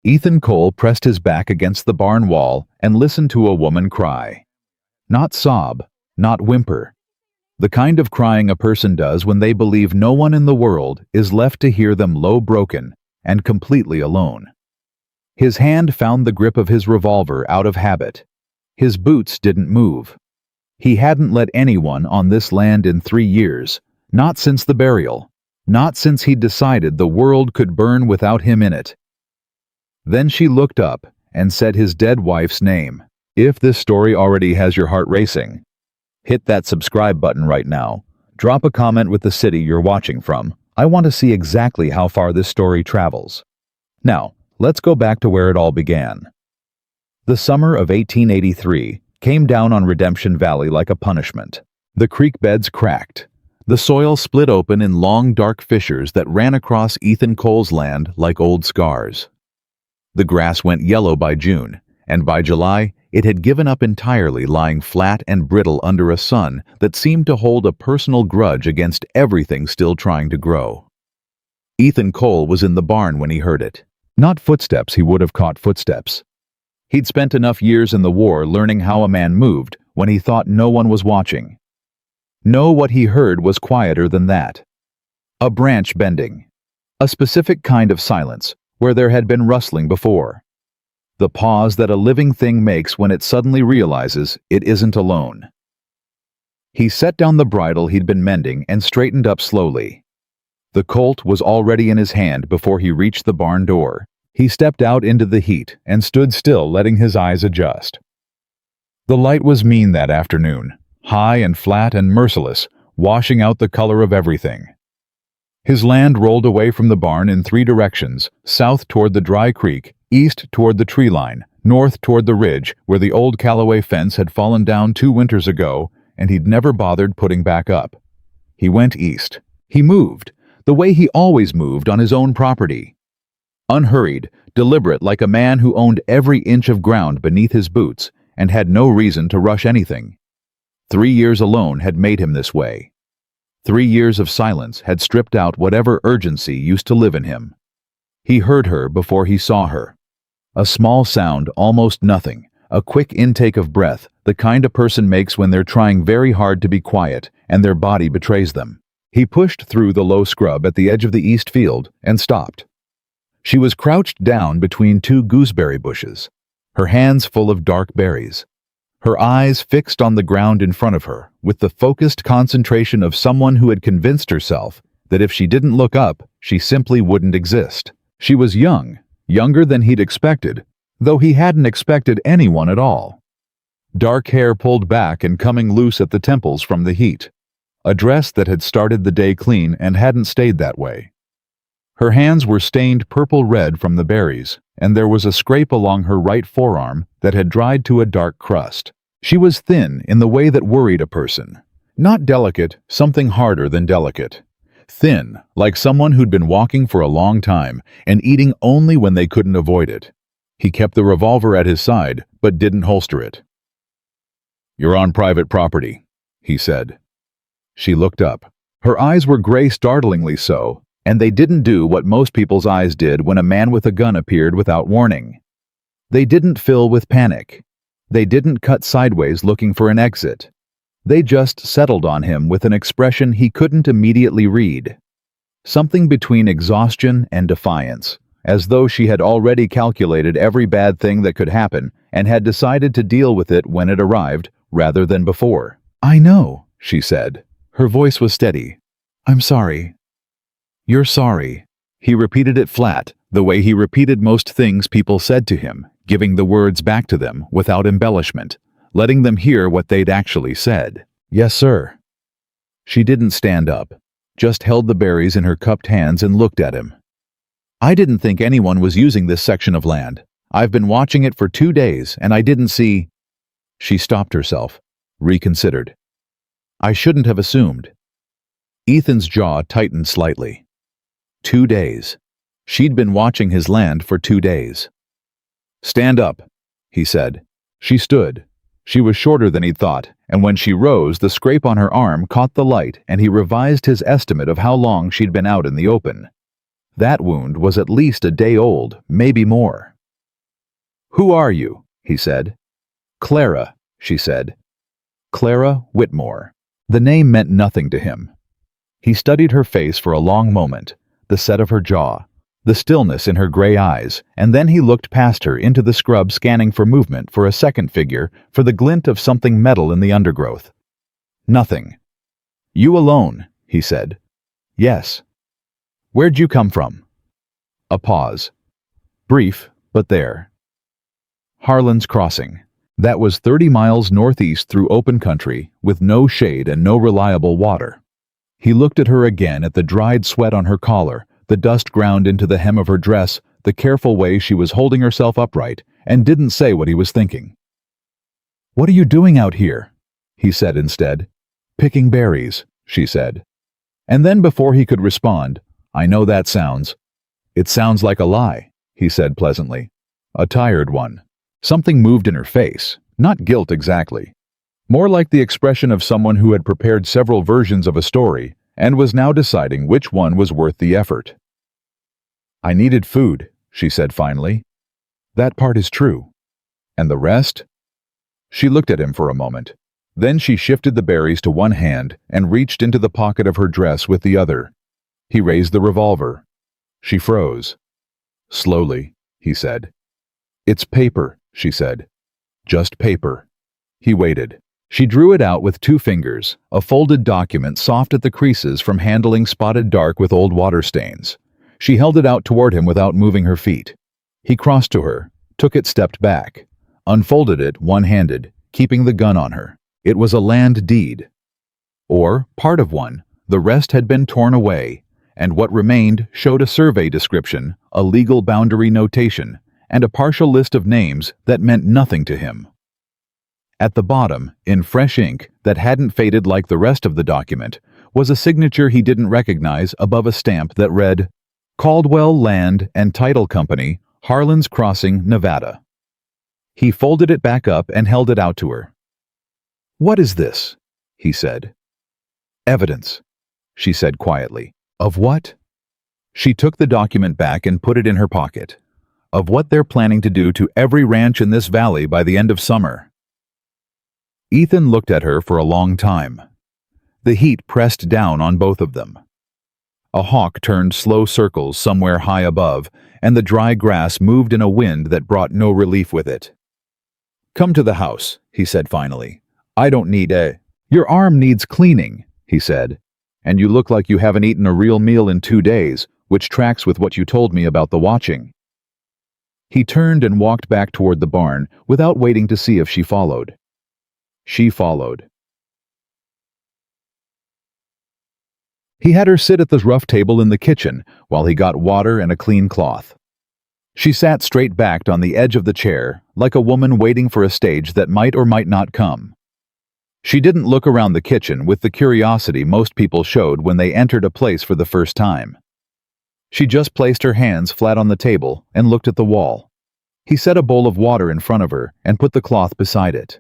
Ethan Cole pressed his back against the barn wall and listened to a woman cry. Not sob, not whimper. The kind of crying a person does when they believe no one in the world is left to hear them low broken and completely alone. His hand found the grip of his revolver out of habit. His boots didn't move. He hadn't let anyone on this land in 3 years, not since the burial, not since he'd decided the world could burn without him in it. Then she looked up and said his dead wife's name. If this story already has your heart racing, hit that subscribe button right now. Drop a comment with the city you're watching from. I want to see exactly how far this story travels. Now, let's go back to where it all began. The summer of 1883 came down on Redemption Valley like a punishment. The creek beds cracked. The soil split open in long, dark fissures that ran across Ethan Cole's land like old scars. The grass went yellow by June, and by July, it had given up entirely, lying flat and brittle under a sun that seemed to hold a personal grudge against everything still trying to grow. Ethan Cole was in the barn when he heard it. Not footsteps, he would have caught footsteps. He'd spent enough years in the war learning how a man moved when he thought no one was watching. No, what he heard was quieter than that. A branch bending. A specific kind of silence where there had been rustling before. The pause that a living thing makes when it suddenly realizes it isn't alone. He set down the bridle he'd been mending and straightened up slowly. The Colt was already in his hand before he reached the barn door. He stepped out into the heat and stood still, letting his eyes adjust. The light was mean that afternoon, high and flat and merciless, washing out the color of everything. His land rolled away from the barn in 3 directions: south toward the dry creek, east toward the tree line, north toward the ridge where the old Callaway fence had fallen down 2 winters ago and he'd never bothered putting back up. He went east. He moved, the way he always moved on his own property. Unhurried, deliberate, like a man who owned every inch of ground beneath his boots and had no reason to rush anything. 3 years alone had made him this way. 3 years of silence had stripped out whatever urgency used to live in him. He heard her before he saw her. A small sound, almost nothing, a quick intake of breath, the kind a person makes when they're trying very hard to be quiet and their body betrays them. He pushed through the low scrub at the edge of the east field and stopped. She was crouched down between 2 gooseberry bushes, her hands full of dark berries, her eyes fixed on the ground in front of her with the focused concentration of someone who had convinced herself that if she didn't look up, she simply wouldn't exist. She was young, younger than he'd expected, though he hadn't expected anyone at all. Dark hair pulled back and coming loose at the temples from the heat. A dress that had started the day clean and hadn't stayed that way. Her hands were stained purple-red from the berries, and there was a scrape along her right forearm that had dried to a dark crust. She was thin in the way that worried a person. Not delicate, something harder than delicate. Thin, like someone who'd been walking for a long time and eating only when they couldn't avoid it. He kept the revolver at his side, but didn't holster it. "You're on private property," he said. She looked up. Her eyes were gray, startlingly so, and they didn't do what most people's eyes did when a man with a gun appeared without warning. They didn't fill with panic. They didn't cut sideways looking for an exit. They just settled on him with an expression he couldn't immediately read. Something between exhaustion and defiance, as though she had already calculated every bad thing that could happen and had decided to deal with it when it arrived rather than before. "I know," she said. Her voice was steady. "I'm sorry." "You're sorry." He repeated it flat, the way he repeated most things people said to him, giving the words back to them without embellishment, letting them hear what they'd actually said. "Yes, sir." She didn't stand up, just held the berries in her cupped hands and looked at him. "I didn't think anyone was using this section of land. I've been watching it for 2 days, and I didn't see—" She stopped herself, reconsidered. "I shouldn't have assumed." Ethan's jaw tightened slightly. 2 days. She'd been watching his land for 2 days. "Stand up," he said. She stood. She was shorter than he'd thought, and when she rose, the scrape on her arm caught the light and he revised his estimate of how long she'd been out in the open. That wound was at least a day old, maybe more. "Who are you?" he said. "Clara," she said. Clara Whitmore. The name meant nothing to him. He studied her face for a long moment, the set of her jaw, the stillness in her gray eyes, and then he looked past her into the scrub, scanning for movement, for a second figure, for the glint of something metal in the undergrowth. Nothing. "You alone?" he said. "Yes." "Where'd you come from?" A pause. Brief, but there. Harlan's Crossing. That was 30 miles northeast through open country, with no shade and no reliable water. He looked at her again, at the dried sweat on her collar, the dust ground into the hem of her dress, the careful way she was holding herself upright, and didn't say what he was thinking. "What are you doing out here?" he said instead. "Picking berries," she said. And then before he could respond, "I know that sounds." "It sounds like a lie," he said pleasantly. "A tired one." Something moved in her face, not guilt exactly. More like the expression of someone who had prepared several versions of a story and was now deciding which one was worth the effort. "I needed food," she said finally. "That part is true. And the rest?" She looked at him for a moment. Then she shifted the berries to one hand and reached into the pocket of her dress with the other. He raised the revolver. She froze. "Slowly," he said. "It's paper," she said. "Just paper." He waited. She drew it out with 2 fingers, a folded document soft at the creases from handling, spotted dark with old water stains. She held it out toward him without moving her feet. He crossed to her, took it, stepped back, unfolded it one-handed, keeping the gun on her. It was a land deed. Or part of one. The rest had been torn away, and what remained showed a survey description, a legal boundary notation, and a partial list of names that meant nothing to him. At the bottom, in fresh ink that hadn't faded like the rest of the document, was a signature he didn't recognize above a stamp that read, "Caldwell Land and Title Company, Harlan's Crossing, Nevada." He folded it back up and held it out to her. "What is this?" he said. "Evidence," she said quietly. "Of what?" She took the document back and put it in her pocket. "Of what they're planning to do to every ranch in this valley by the end of summer." Ethan looked at her for a long time. The heat pressed down on both of them. A hawk turned slow circles somewhere high above, and the dry grass moved in a wind that brought no relief with it. "Come to the house," he said finally. "I don't need a—" "Your arm needs cleaning," he said. "And you look like you haven't eaten a real meal in 2 days, which tracks with what you told me about the watching." He turned and walked back toward the barn without waiting to see if she followed. She followed. He had her sit at the rough table in the kitchen while he got water and a clean cloth. She sat straight-backed on the edge of the chair, like a woman waiting for a stage that might or might not come. She didn't look around the kitchen with the curiosity most people showed when they entered a place for the first time. She just placed her hands flat on the table and looked at the wall. He set a bowl of water in front of her and put the cloth beside it.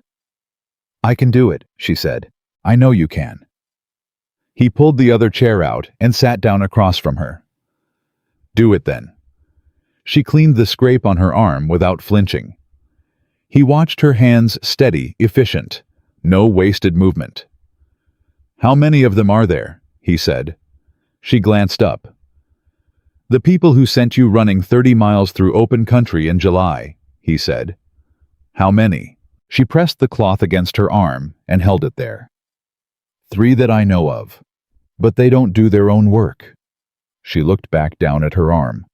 "I can do it," she said. "I know you can." He pulled the other chair out and sat down across from her. "Do it then." She cleaned the scrape on her arm without flinching. He watched her hands, steady, efficient, no wasted movement. "How many of them are there?" he said. She glanced up. "The people who sent you running 30 miles through open country in July," he said. "How many?" She pressed the cloth against her arm and held it there. "3 that I know of. But they don't do their own work." She looked back down at her arm.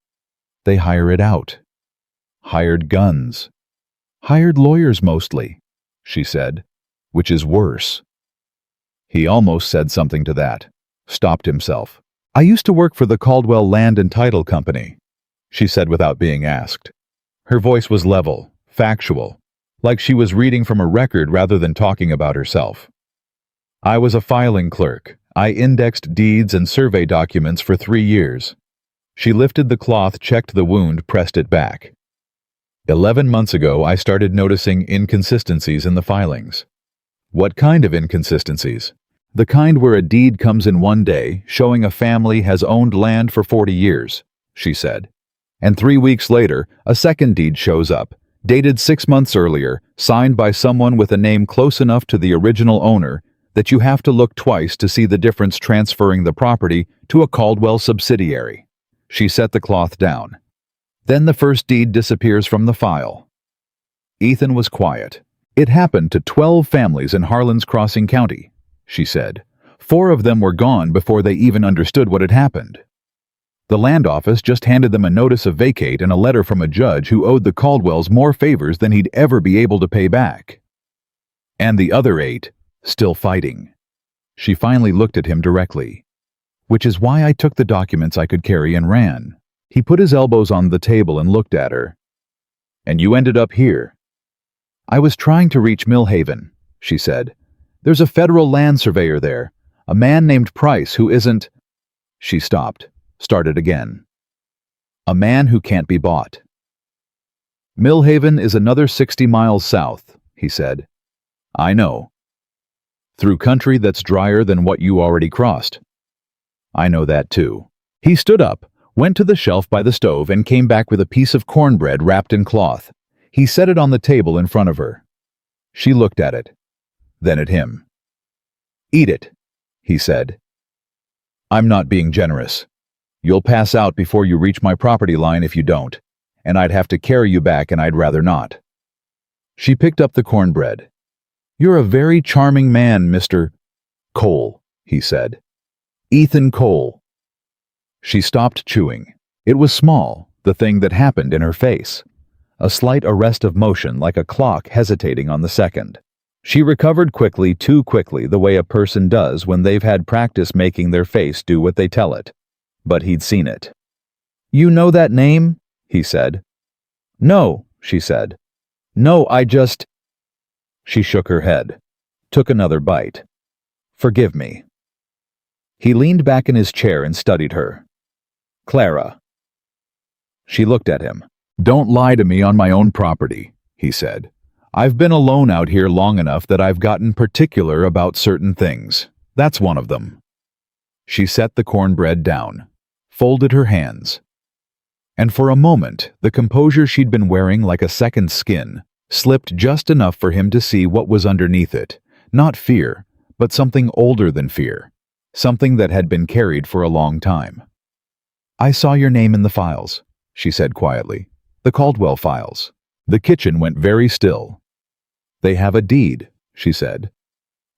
"They hire it out. Hired guns. Hired lawyers mostly," she said, "which is worse." He almost said something to that, stopped himself. "I used to work for the Caldwell Land and Title Company," she said without being asked. Her voice was level, factual, like she was reading from a record rather than talking about herself. "I was a filing clerk. I indexed deeds and survey documents for 3 years. She lifted the cloth, checked the wound, pressed it back. 11 months ago, I started noticing inconsistencies in the filings." "What kind of inconsistencies?" "The kind where a deed comes in one day, showing a family has owned land for 40 years. she said. And 3 weeks later, a second deed shows up, dated 6 months earlier, signed by someone with a name close enough to the original owner that you have to look twice to see the difference transferring the property to a Caldwell subsidiary. She set the cloth down. Then the first deed disappears from the file. Ethan was quiet. It happened to 12 families in Harlan's Crossing County, she said. 4 of them were gone before they even understood what had happened. The land office just handed them a notice of vacate and a letter from a judge who owed the Caldwells more favors than he'd ever be able to pay back. And the other 8, still fighting. She finally looked at him directly. Which is why I took the documents I could carry and ran. He put his elbows on the table and looked at her. And you ended up here. I was trying to reach Millhaven, she said. There's a federal land surveyor there, a man named Price who isn't... She stopped, started again. A man who can't be bought. Millhaven is another 60 miles south, he said. I know. Through country that's drier than what you already crossed. I know that too. He stood up, went to the shelf by the stove and came back with a piece of cornbread wrapped in cloth. He set it on the table in front of her. She looked at it, then at him. Eat it, he said. I'm not being generous. You'll pass out before you reach my property line if you don't, and I'd have to carry you back and I'd rather not. She picked up the cornbread. You're a very charming man, Mr. Cole, he said. Ethan Cole. She stopped chewing. It was small, the thing that happened in her face. A slight arrest of motion like a clock hesitating on the second. She recovered quickly, too quickly, the way a person does when they've had practice making their face do what they tell it. But he'd seen it. You know that name? He said. No, she said. No, I just... She shook her head, took another bite. Forgive me. He leaned back in his chair and studied her. Clara. She looked at him. Don't lie to me on my own property, he said. I've been alone out here long enough that I've gotten particular about certain things. That's one of them. She set the cornbread down, folded her hands. And for a moment, the composure she'd been wearing like a second skin slipped just enough for him to see what was underneath it. Not fear, but something older than fear. Something that had been carried for a long time. I saw your name in the files, she said quietly. The Caldwell files. The kitchen went very still. They have a deed, she said.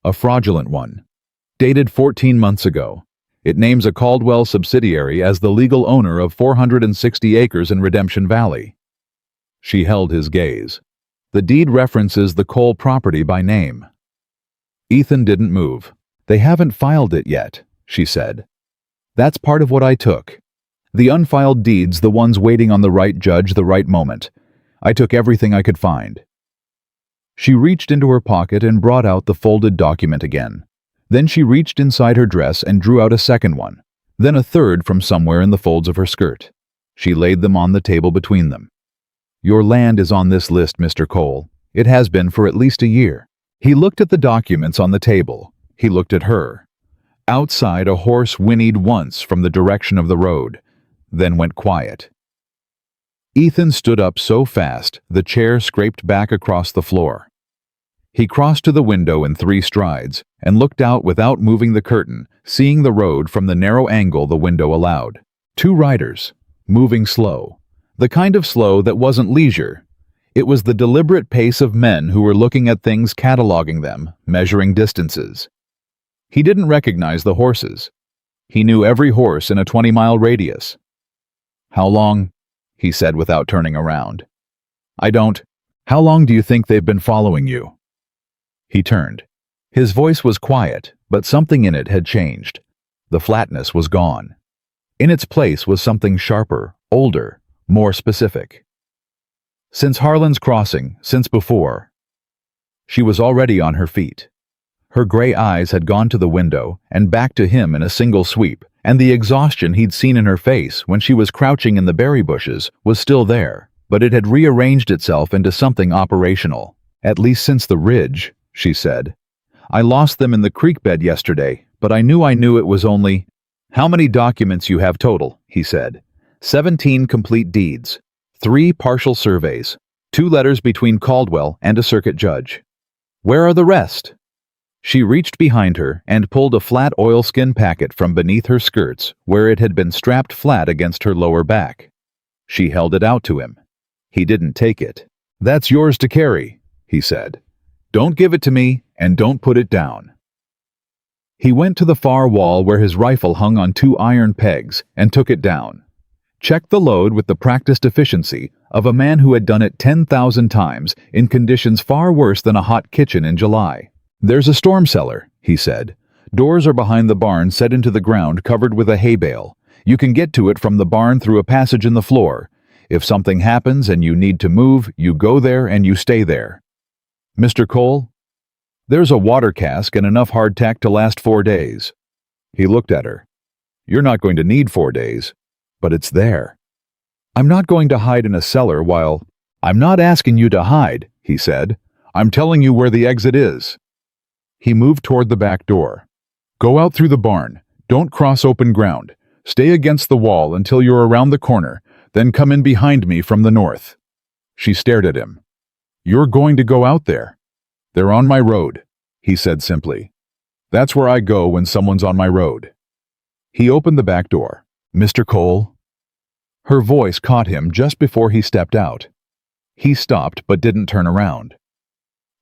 A fraudulent one. Dated 14 months ago. It names a Caldwell subsidiary as the legal owner of 460 acres in Redemption Valley. She held his gaze. The deed references the Cole property by name. Ethan didn't move. They haven't filed it yet, she said. That's part of what I took. The unfiled deeds, the ones waiting on the right judge, the right moment. I took everything I could find. She reached into her pocket and brought out the folded document again. Then she reached inside her dress and drew out a second one, then a third from somewhere in the folds of her skirt. She laid them on the table between them. Your land is on this list, Mr. Cole. It has been for at least a year. He looked at the documents on the table. He looked at her. Outside, a horse whinnied once from the direction of the road, then went quiet. Ethan stood up so fast, the chair scraped back across the floor. He crossed to the window in 3 strides and looked out without moving the curtain, seeing the road from the narrow angle the window allowed. 2 riders, moving slow. The kind of slow that wasn't leisure. It was the deliberate pace of men who were looking at things, cataloging them, measuring distances. He didn't recognize the horses. He knew every horse in a 20-mile radius. How long? He said without turning around. I don't. How long do you think they've been following you? He turned. His voice was quiet, but something in it had changed. The flatness was gone. In its place was something sharper, older, more specific. Since Harlan's Crossing, since before. She was already on her feet. Her gray eyes had gone to the window and back to him in a single sweep, and the exhaustion he'd seen in her face when she was crouching in the berry bushes was still there, but it had rearranged itself into something operational. At least since the ridge, she said. I lost them in the creek bed yesterday, but I knew it was only... How many documents you have total, he said. 17 complete deeds, 3 partial surveys, 2 letters between Caldwell and a circuit judge. Where are the rest? She reached behind her and pulled a flat oilskin packet from beneath her skirts where it had been strapped flat against her lower back. She held it out to him. He didn't take it. "That's yours to carry," he said. "Don't give it to me, and don't put it down." He went to the far wall where his rifle hung on 2 iron pegs and took it down. Checked the load with the practiced efficiency of a man who had done it 10,000 times in conditions far worse than a hot kitchen in July. "There's a storm cellar," he said. "Doors are behind the barn set into the ground covered with a hay bale. You can get to it from the barn through a passage in the floor. If something happens and you need to move, you go there and you stay there. Mr. Cole, there's a water cask and enough hardtack to last 4 days." He looked at her. "You're not going to need 4 days, but it's there." "I'm not going to hide in a cellar while—" "I'm not asking you to hide," he said. "I'm telling you where the exit is." He moved toward the back door. "Go out through the barn. Don't cross open ground. Stay against the wall until you're around the corner, then come in behind me from the north." She stared at him. "You're going to go out there?" "They're on my road," he said simply. "That's where I go when someone's on my road." He opened the back door. "Mr. Cole?" Her voice caught him just before he stepped out. He stopped but didn't turn around.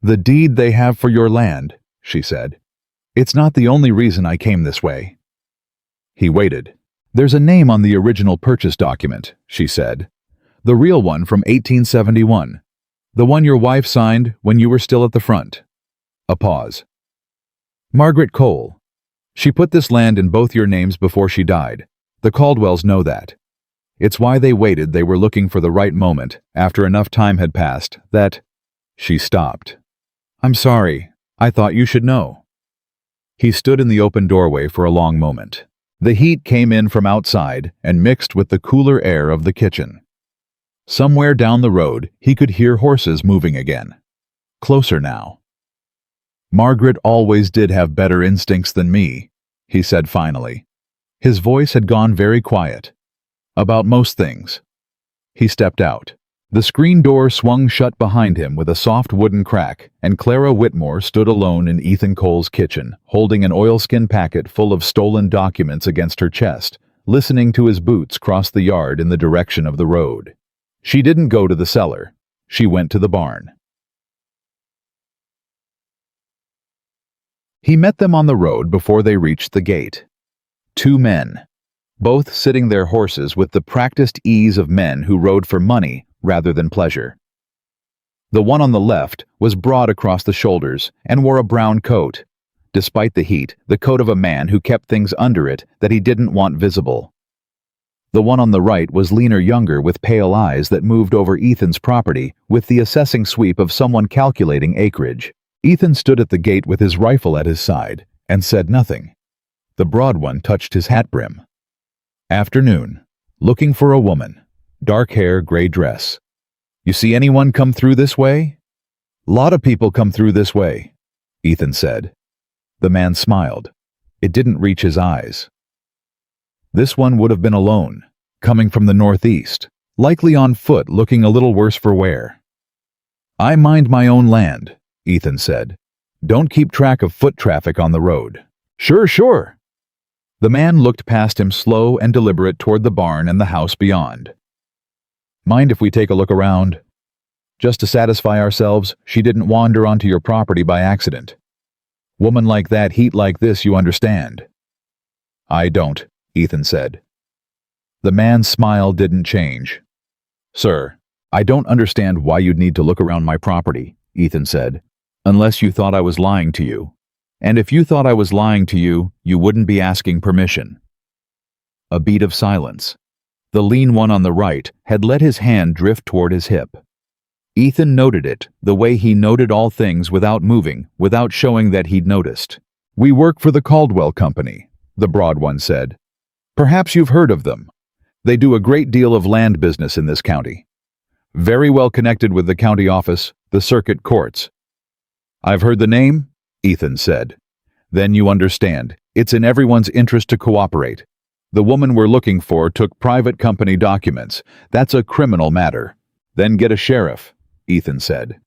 "The deed they have for your land," she said. "It's not the only reason I came this way." He waited. "There's a name on the original purchase document," she said. "The real one from 1871. The one your wife signed when you were still at the front." A pause. "Margaret Cole. She put this land in both your names before she died. The Caldwells know that. It's why they waited. They were looking for the right moment, after enough time had passed, that—" She stopped. "I'm sorry. I thought you should know." He stood in the open doorway for a long moment. The heat came in from outside and mixed with the cooler air of the kitchen. Somewhere down the road, he could hear horses moving again. Closer now. "Margaret always did have better instincts than me," he said finally. His voice had gone very quiet. "About most things." He stepped out. The screen door swung shut behind him with a soft wooden crack, and Clara Whitmore stood alone in Ethan Cole's kitchen, holding an oilskin packet full of stolen documents against her chest, listening to his boots cross the yard in the direction of the road. She didn't go to the cellar. She went to the barn. He met them on the road before they reached the gate. 2 men, both sitting their horses with the practiced ease of men who rode for money rather than pleasure. The one on the left was broad across the shoulders and wore a brown coat, despite the heat, the coat of a man who kept things under it that he didn't want visible. The one on the right was leaner, younger, with pale eyes that moved over Ethan's property with the assessing sweep of someone calculating acreage. Ethan stood at the gate with his rifle at his side and said nothing. The broad one touched his hat brim. "Afternoon. Looking for a woman. Dark hair, gray dress. You see anyone come through this way?" "Lot of people come through this way," Ethan said. The man smiled. It didn't reach his eyes. This one would have been alone, coming from the northeast, likely on foot, looking a little worse for wear. "I mind my own land," Ethan said. "Don't keep track of foot traffic on the road." Sure. The man looked past him, slow and deliberate, toward the barn and the house beyond. "Mind if we take a look around? Just to satisfy ourselves, she didn't wander onto your property by accident. Woman like that, heat like this, you understand." "I don't," Ethan said. The man's smile didn't change. "Sir, I don't understand why you'd need to look around my property," Ethan said, "unless you thought I was lying to you. And if you thought I was lying to you, you wouldn't be asking permission." A beat of silence. The lean one on the right had let his hand drift toward his hip. Ethan noted it, the way he noted all things, without moving, without showing that he'd noticed. "We work for the Caldwell Company," the broad one said. "Perhaps you've heard of them. They do a great deal of land business in this county. Very well connected with the county office, the circuit courts." "I've heard the name," Ethan said. "Then you understand. It's in everyone's interest to cooperate. The woman we're looking for took private company documents. That's a criminal matter. Then get a sheriff, Ethan said.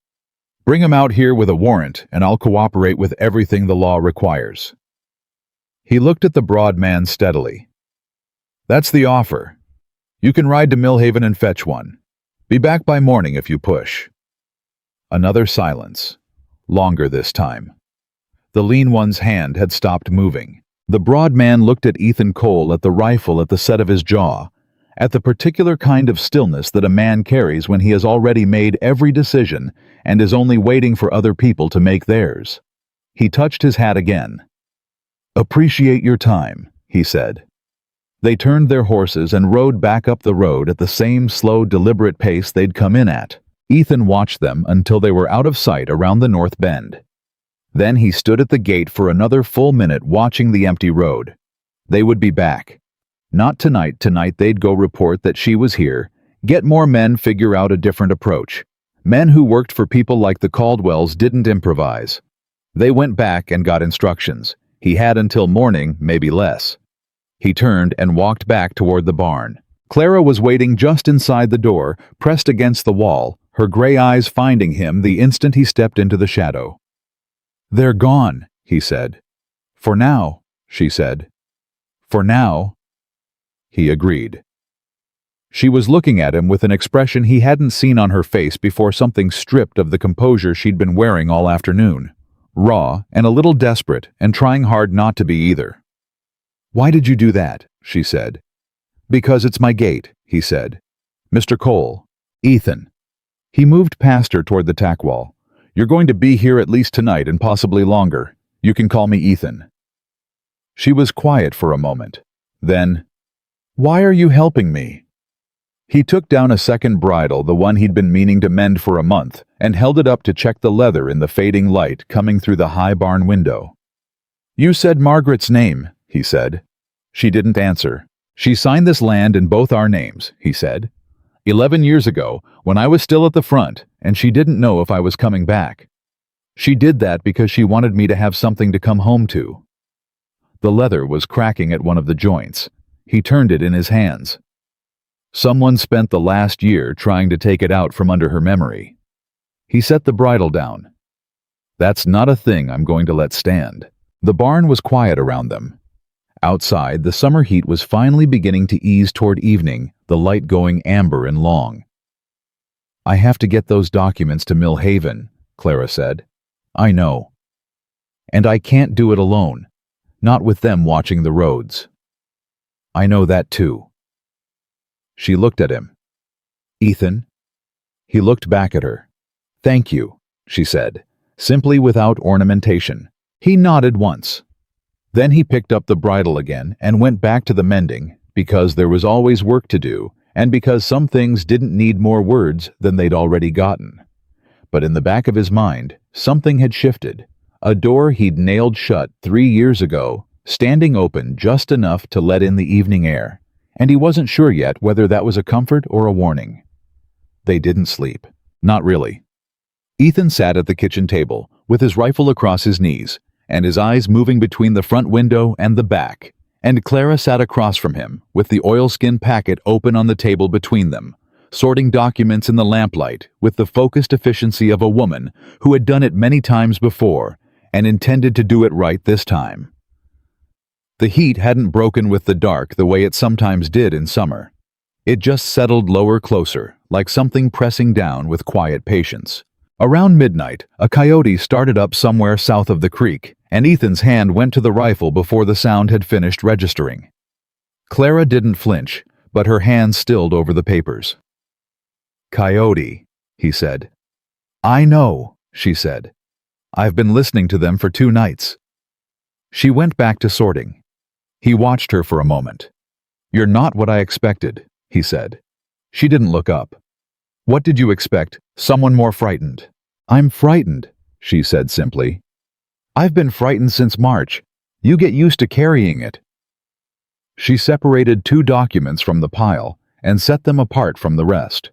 Bring him out here with a warrant, and I'll cooperate with everything the law requires. He looked at the broad man steadily. That's the offer. You can ride to Millhaven and fetch one. Be back by morning if you push. Another silence. Longer this time. The lean one's hand had stopped moving. The broad man looked at Ethan Cole, at the rifle at the set of his jaw, at the particular kind of stillness that a man carries when he has already made every decision and is only waiting for other people to make theirs. He touched his hat again. Appreciate your time, he said. They turned their horses and rode back up the road at the same slow, deliberate pace they'd come in at. Ethan watched them until they were out of sight around the north bend. Then he stood at the gate for another full minute watching the empty road. They would be back. Not tonight. Tonight they'd go report that she was here, get more men, figure out a different approach. Men who worked for people like the Caldwells didn't improvise. They went back and got instructions. He had until morning, maybe less. He turned and walked back toward the barn. Clara was waiting just inside the door, pressed against the wall, her gray eyes finding him the instant he stepped into the shadow. They're gone, he said. For now, she said. For now. He agreed. She was looking at him with an expression he hadn't seen on her face before, something stripped of the composure she'd been wearing all afternoon. Raw and a little desperate, and trying hard not to be either. Why did you do that? She said. Because it's my gate, he said. Mr. Cole. Ethan. He moved past her toward the tack wall. You're going to be here at least tonight and possibly longer. You can call me Ethan. She was quiet for a moment. Then, why are you helping me? He took down a second bridle, the one he'd been meaning to mend for a month, and held it up to check the leather in the fading light coming through the high barn window. You said Margaret's name, he said. She didn't answer. She signed this land in both our names, he said. 11 years ago, when I was still at the front, and she didn't know if I was coming back. She did that because she wanted me to have something to come home to. The leather was cracking at one of the joints. He turned it in his hands. Someone spent the last year trying to take it out from under her memory. He set the bridle down. That's not a thing I'm going to let stand. The barn was quiet around them. Outside, the summer heat was finally beginning to ease toward evening, the light going amber and long. I have to get those documents to Millhaven, Clara said. I know. And I can't do it alone, not with them watching the roads. I know that too. She looked at him. Ethan? He looked back at her. Thank you, she said, simply without ornamentation. He nodded once. Then he picked up the bridle again and went back to the mending, because there was always work to do, and because some things didn't need more words than they'd already gotten. But in the back of his mind, something had shifted. A door he'd nailed shut 3 years ago, standing open just enough to let in the evening air, and he wasn't sure yet whether that was a comfort or a warning. They didn't sleep. Not really. Ethan sat at the kitchen table, with his rifle across his knees, and his eyes moving between the front window and the back, and Clara sat across from him, with the oilskin packet open on the table between them, sorting documents in the lamplight with the focused efficiency of a woman who had done it many times before and intended to do it right this time. The heat hadn't broken with the dark the way it sometimes did in summer. It just settled lower, closer, like something pressing down with quiet patience. Around midnight, a coyote started up somewhere south of the creek, and Ethan's hand went to the rifle before the sound had finished registering. Clara didn't flinch, but her hand stilled over the papers. Coyote, he said. I know, she said. I've been listening to them for 2 nights. She went back to sorting. He watched her for a moment. You're not what I expected, he said. She didn't look up. What did you expect? Someone more frightened? I'm frightened, she said simply. I've been frightened since March. You get used to carrying it. She separated 2 documents from the pile and set them apart from the rest.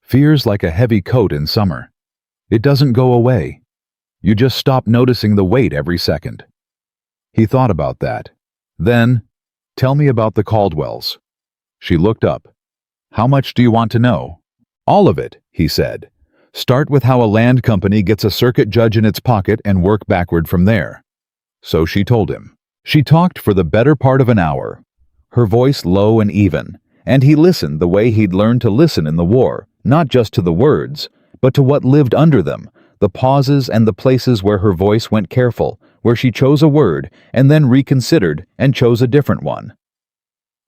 Fear's like a heavy coat in summer. It doesn't go away. You just stop noticing the weight every second. He thought about that. Then, Tell me about the Caldwells. She looked up. How much do you want to know? All of it, he said. Start with how a land company gets a circuit judge in its pocket and work backward from there. So she told him. She talked for the better part of an hour, her voice low and even, and he listened the way he'd learned to listen in the war, not just to the words, but to what lived under them, the pauses and the places where her voice went careful, where she chose a word and then reconsidered and chose a different one.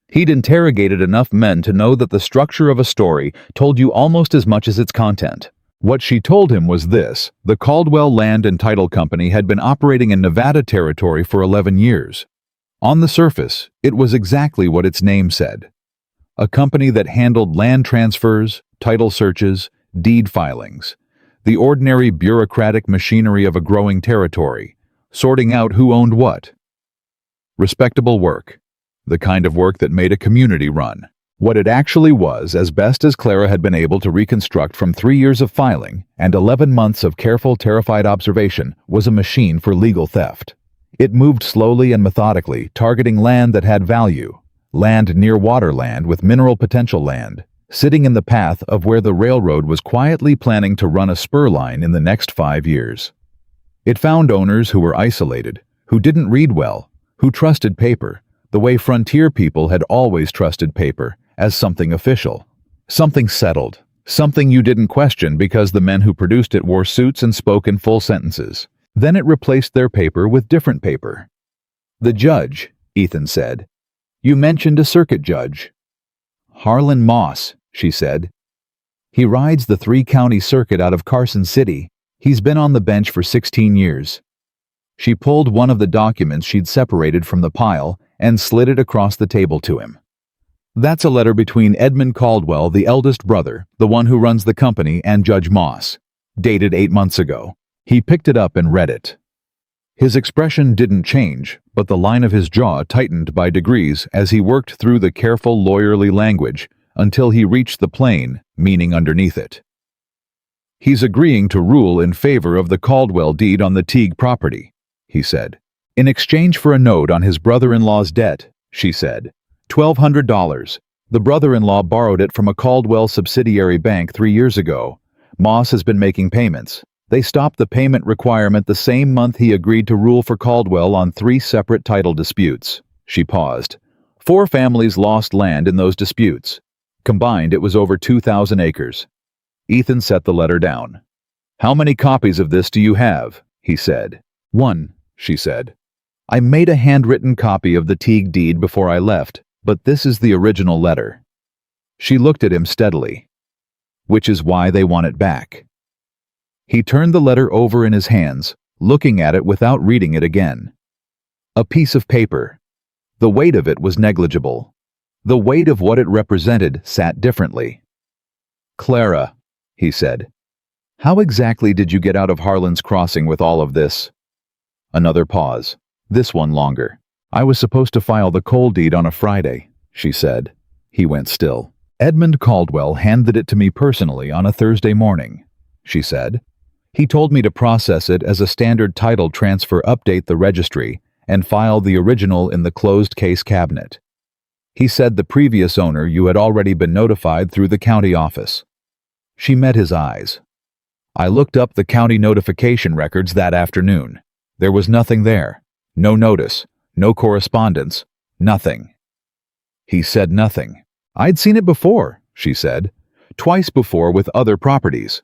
He'd interrogated enough men to know that the structure of a story told you almost as much as its content. What she told him was this: the Caldwell Land and Title Company had been operating in Nevada territory for 11 years. On the surface, it was exactly what its name said. A company that handled land transfers, title searches, deed filings, the ordinary bureaucratic machinery of a growing territory, sorting out who owned what. Respectable work. The kind of work that made a community run. What it actually was, as best as Clara had been able to reconstruct from 3 years of filing and 11 months of careful, terrified observation, was a machine for legal theft. It moved slowly and methodically, targeting land that had value, land near waterland with mineral potential land, sitting in the path of where the railroad was quietly planning to run a spur line in the next 5 years. It found owners who were isolated, who didn't read well, who trusted paper, the way frontier people had always trusted paper, as something official, something settled, something you didn't question because the men who produced it wore suits and spoke in full sentences. Then it replaced their paper with different paper. The judge, Ethan said. You mentioned a circuit judge. Harlan Moss, she said. He rides the 3-county circuit out of Carson City. He's been on the bench for 16 years. She pulled one of the documents she'd separated from the pile and slid it across the table to him. That's a letter between Edmund Caldwell, the eldest brother, the one who runs the company, and Judge Moss, dated 8 months ago. He picked it up and read it. His expression didn't change, but the line of his jaw tightened by degrees as he worked through the careful, lawyerly language until he reached the plain meaning underneath it. He's agreeing to rule in favor of the Caldwell deed on the Teague property, he said. In exchange for a note on his brother-in-law's debt, she said. $1,200. The brother-in-law borrowed it from a Caldwell subsidiary bank 3 years ago. Moss has been making payments. They stopped the payment requirement the same month he agreed to rule for Caldwell on 3 separate title disputes. She paused. 4 families lost land in those disputes. Combined, it was over 2,000 acres. Ethan set the letter down. How many copies of this do you have? He said. 1, she said. I made a handwritten copy of the Teague deed before I left, but this is the original letter. She looked at him steadily. Which is why they want it back. He turned the letter over in his hands, looking at it without reading it again. A piece of paper. The weight of it was negligible. The weight of what it represented sat differently. Clara, he said, how exactly did you get out of Harlan's Crossing with all of this? Another pause. This one longer. I was supposed to file the coal deed on a Friday, she said. He went still. Edmund Caldwell handed it to me personally on a Thursday morning, she said. He told me to process it as a standard title transfer, update the registry, and file the original in the closed case cabinet. He said the previous owner you had already been notified through the county office. She met his eyes. I looked up the county notification records that afternoon. There was nothing there. No notice, no correspondence, nothing. He said nothing. I'd seen it before, she said. Twice before with other properties.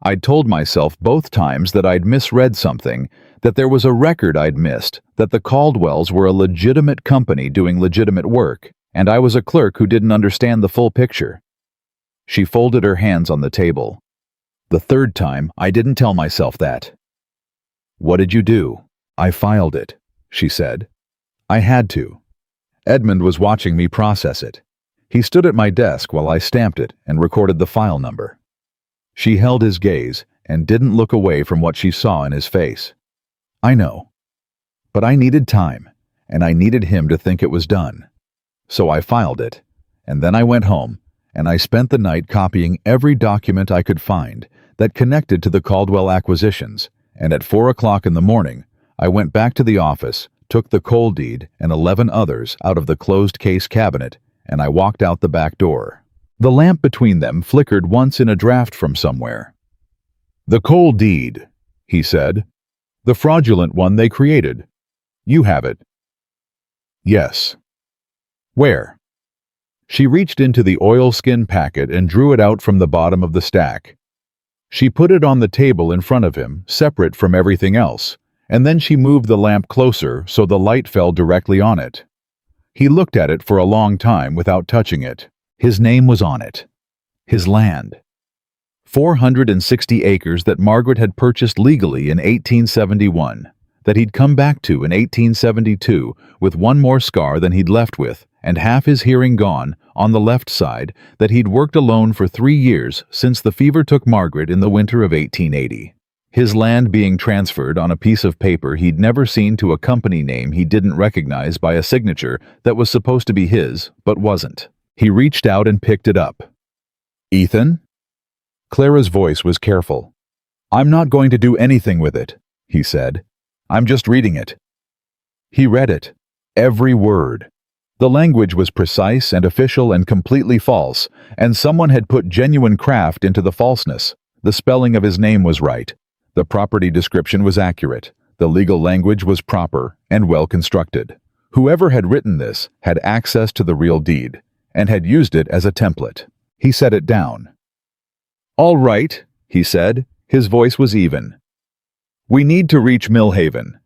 I'd told myself both times that I'd misread something, that there was a record I'd missed, that the Caldwells were a legitimate company doing legitimate work, and I was a clerk who didn't understand the full picture. She folded her hands on the table. The third time, I didn't tell myself that. What did you do? I filed it, she said. I had to. Edmund was watching me process it. He stood at my desk while I stamped it and recorded the file number. She held his gaze and didn't look away from what she saw in his face. I know. But I needed time, and I needed him to think it was done. So I filed it, and then I went home, and I spent the night copying every document I could find that connected to the Caldwell acquisitions, and at 4 o'clock in the morning, I went back to the office, took the coal deed and 11 others out of the closed case cabinet, and I walked out the back door. The lamp between them flickered once in a draft from somewhere. "The coal deed," he said. "The fraudulent one they created. You have it." "Yes." "Where?" She reached into the oilskin packet and drew it out from the bottom of the stack. She put it on the table in front of him, separate from everything else, and then she moved the lamp closer so the light fell directly on it. He looked at it for a long time without touching it. His name was on it. His land. 460 acres that Margaret had purchased legally in 1871, that he'd come back to in 1872 with one more scar than he'd left with, and half his hearing gone, on the left side, that he'd worked alone for 3 years since the fever took Margaret in the winter of 1880. His land being transferred on a piece of paper he'd never seen to a company name he didn't recognize by a signature that was supposed to be his, but wasn't. He reached out and picked it up. "Ethan?" Clara's voice was careful. "I'm not going to do anything with it," he said. "I'm just reading it." He read it. Every word. The language was precise and official and completely false, and someone had put genuine craft into the falseness. The spelling of his name was right. The property description was accurate. The legal language was proper and well constructed. Whoever had written this had access to the real deed, and had used it as a template. He set it down. "All right," he said. His voice was even. "We need to reach Millhaven."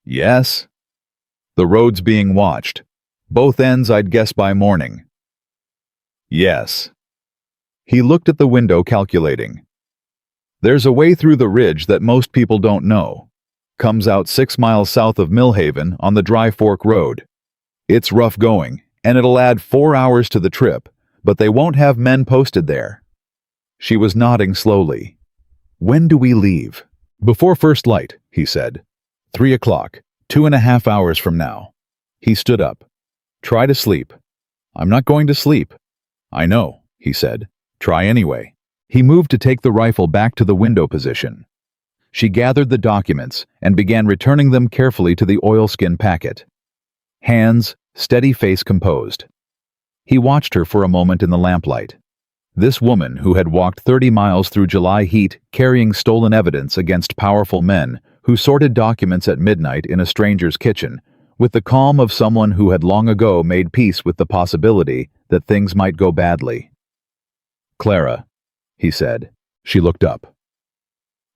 "Yes." "The road's being watched. Both ends, I'd guess, by morning." "Yes." He looked at the window, calculating. "There's a way through the ridge that most people don't know. Comes out 6 miles south of Millhaven on the Dry Fork Road. It's rough going, and it'll add 4 hours to the trip, but they won't have men posted there." She was nodding slowly. "When do we leave?" "Before first light," he said. 3 o'clock, 2.5 hours from now." He stood up. "Try to sleep." "I'm not going to sleep." "I know," he said. "Try anyway." He moved to take the rifle back to the window position. She gathered the documents and began returning them carefully to the oilskin packet. Hands, steady face composed. He watched her for a moment in the lamplight. This woman who had walked 30 miles through July heat carrying stolen evidence against powerful men who sorted documents at midnight in a stranger's kitchen, with the calm of someone who had long ago made peace with the possibility that things might go badly. "Clara," he said. She looked up.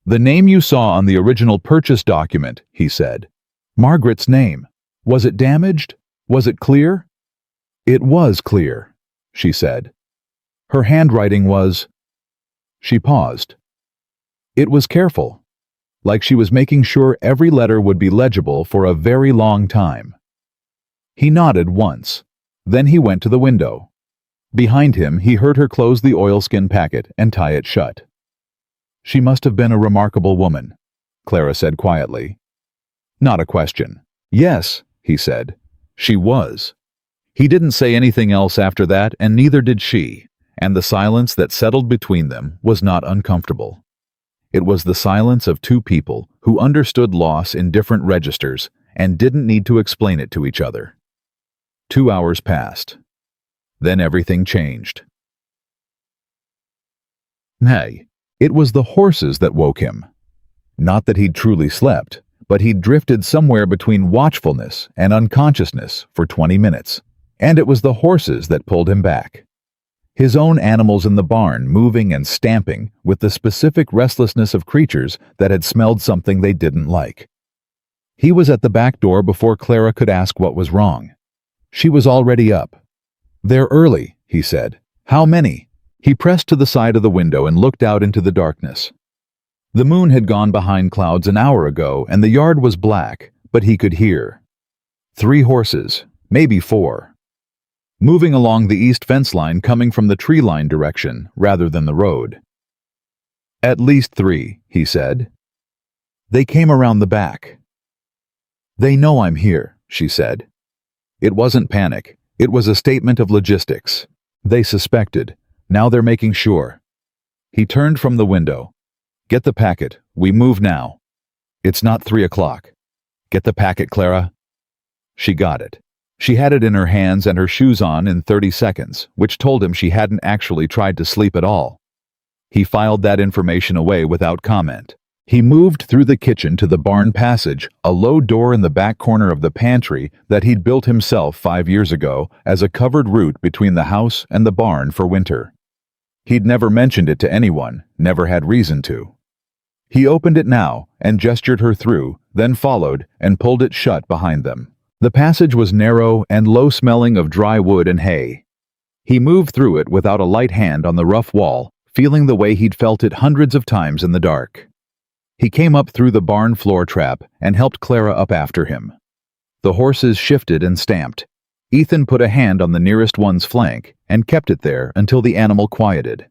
"The name you saw on the original purchase document," he said. "Margaret's name. Was it damaged? Was it clear?" "It was clear," she said. "Her handwriting was—" She paused. "It was careful, like she was making sure every letter would be legible for a very long time." He nodded once. Then he went to the window. Behind him, he heard her close the oilskin packet and tie it shut. "She must have been a remarkable woman," Clara said quietly. Not a question. "Yes," he said. "She was." He didn't say anything else after that, and neither did she, and the silence that settled between them was not uncomfortable. It was the silence of two people who understood loss in different registers and didn't need to explain it to each other. 2 hours passed. Then everything changed. Nay, it was the horses that woke him. Not that he'd truly slept, but he'd drifted somewhere between watchfulness and unconsciousness for 20 minutes, and it was the horses that pulled him back. His own animals in the barn moving and stamping with the specific restlessness of creatures that had smelled something they didn't like. He was at the back door before Clara could ask what was wrong. She was already up. "They're early," he said. "How many?" He pressed to the side of the window and looked out into the darkness. The moon had gone behind clouds an hour ago, and the yard was black, but he could hear. 3 horses, maybe 4. Moving along the east fence line coming from the tree line direction rather than the road. "At least 3, he said. "They came around the back." "They know I'm here," she said. It wasn't panic. It was a statement of logistics. They suspected. Now they're making sure. He turned from the window. "Get the packet. We move now." "It's not 3 o'clock." Get the packet, Clara. She got it. She had it in her hands and her shoes on in 30 seconds, which told him she hadn't actually tried to sleep at all. He filed that information away without comment. He moved through the kitchen to the barn passage, a low door in the back corner of the pantry that he'd built himself 5 years ago as a covered route between the house and the barn for winter. He'd never mentioned it to anyone, never had reason to. He opened it now and gestured her through, then followed and pulled it shut behind them. The passage was narrow and low-smelling of dry wood and hay. He moved through it without a light hand on the rough wall, feeling the way he'd felt it hundreds of times in the dark. He came up through the barn floor trap and helped Clara up after him. The horses shifted and stamped. Ethan put a hand on the nearest one's flank and kept it there until the animal quieted.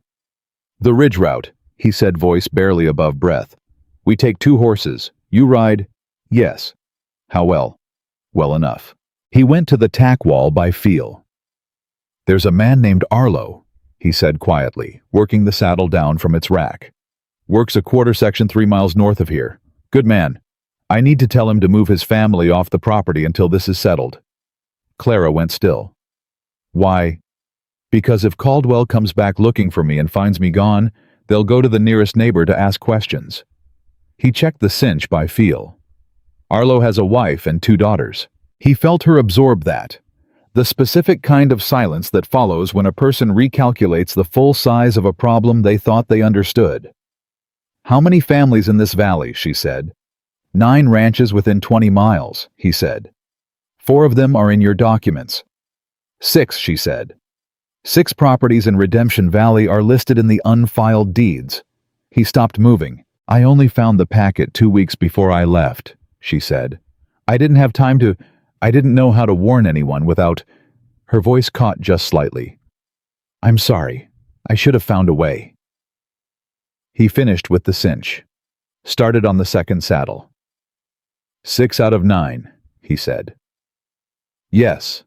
"The ridge route," he said, voice barely above breath. "We take 2 horses. You ride?" "Yes." "How well?" "Well enough." He went to the tack wall by feel. "There's a man named Arlo," he said quietly, working the saddle down from its rack. "Works a quarter section 3 miles north of here. Good man. I need to tell him to move his family off the property until this is settled." Clara went still. "Why?" "Because if Caldwell comes back looking for me and finds me gone, they'll go to the nearest neighbor to ask questions." He checked the cinch by feel. Arlo has a wife and 2 daughters. He felt her absorb that. The specific kind of silence that follows when a person recalculates the full size of a problem they thought they understood. "How many families in this valley?" she said. 9 ranches within 20 miles, he said. 4 of them are in your documents. 6, she said. 6 properties in Redemption Valley are listed in the unfiled deeds. He stopped moving. "I only found the packet 2 weeks before I left," she said. I didn't know how to warn anyone without..." Her voice caught just slightly. "I'm sorry. I should have found a way." He finished with the cinch. Started on the second saddle. 6 out of 9, he said. "Yes."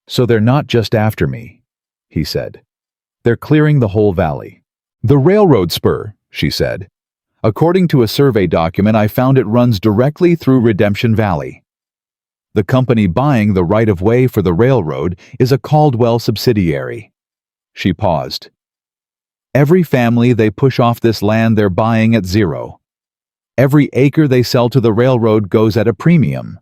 "So they're not just after me," he said. "They're clearing the whole valley." "The railroad spur," she said. "According to a survey document I found, it runs directly through Redemption Valley. The company buying the right-of-way for the railroad is a Caldwell subsidiary." She paused. "Every family they push off this land they're buying at 0. Every acre they sell to the railroad goes at a premium."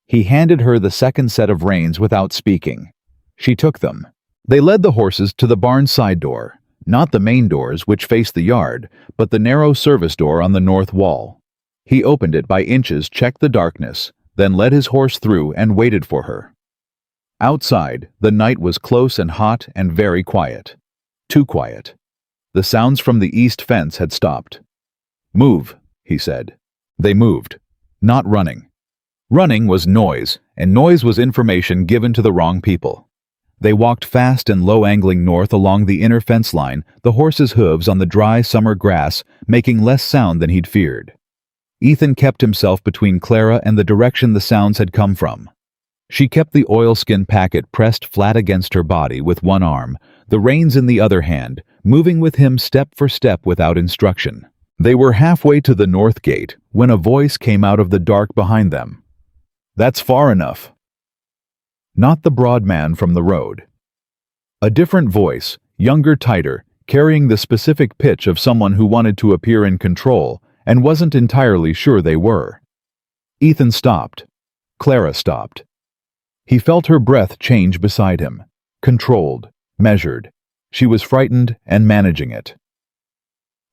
He handed her the second set of reins without speaking. She took them. They led the horses to the barn side door, not the main doors which faced the yard, but the narrow service door on the north wall. He opened it by inches, checked the darkness, then led his horse through and waited for her. Outside, the night was close and hot and very quiet. Too quiet. The sounds from the east fence had stopped. "Move," he said. They moved. Not running. Running was noise, and noise was information given to the wrong people. They walked fast and low-angling north along the inner fence line, the horses' hooves on the dry summer grass making less sound than he'd feared. Ethan kept himself between Clara and the direction the sounds had come from. She kept the oilskin packet pressed flat against her body with one arm, the reins in the other hand, moving with him step for step without instruction. They were halfway to the north gate when a voice came out of the dark behind them. "That's far enough." Not the broad man from the road. A different voice, younger, tighter, carrying the specific pitch of someone who wanted to appear in control and wasn't entirely sure they were. Ethan stopped. Clara stopped. He felt her breath change beside him. Controlled, measured. She was frightened and managing it.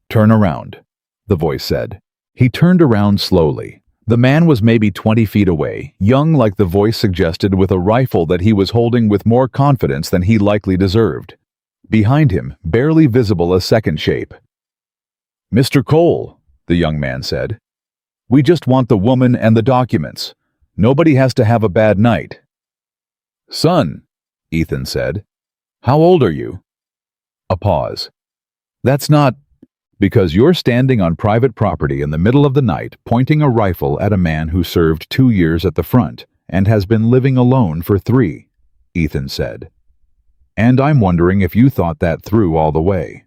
"Turn around," the voice said. He turned around slowly. The man was maybe 20 feet away, young like the voice suggested, with a rifle that he was holding with more confidence than he likely deserved. Behind him, barely visible, a second shape. "Mr. Cole," the young man said. "We just want the woman and the documents. Nobody has to have a bad night." "Son," Ethan said. "How old are you?" A pause. "That's not..." "Because you're standing on private property in the middle of the night, pointing a rifle at a man who served 2 years at the front and has been living alone for 3, Ethan said. "And I'm wondering if you thought that through all the way.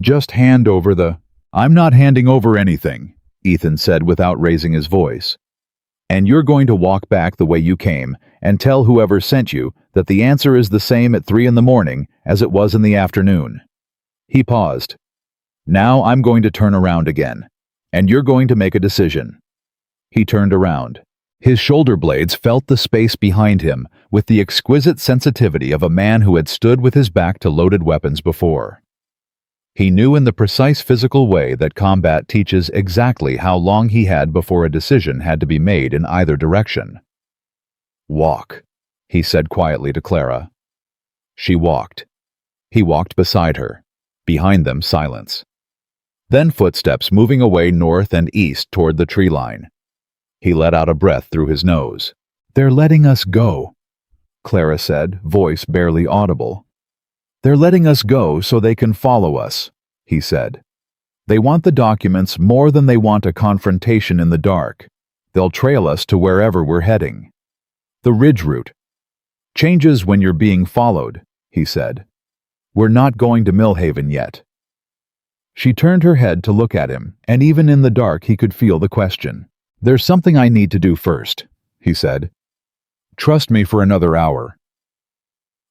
Just hand over the..." "I'm not handing over anything," Ethan said without raising his voice. "And you're going to walk back the way you came and tell whoever sent you that the answer is the same at 3 in the morning as it was in the afternoon." He paused. "Now I'm going to turn around again, and you're going to make a decision." He turned around. His shoulder blades felt the space behind him with the exquisite sensitivity of a man who had stood with his back to loaded weapons before. He knew in the precise physical way that combat teaches exactly how long he had before a decision had to be made in either direction. "Walk," he said quietly to Clara. She walked. He walked beside her. Behind them, silence. Then footsteps moving away north and east toward the tree line. He let out a breath through his nose. "They're letting us go," Clara said, voice barely audible. "They're letting us go so they can follow us," he said. "They want the documents more than they want a confrontation in the dark. They'll trail us to wherever we're heading. The ridge route. Changes when you're being followed," he said. "We're not going to Millhaven yet." She turned her head to look at him, and even in the dark he could feel the question. "There's something I need to do first," he said. "Trust me for another hour."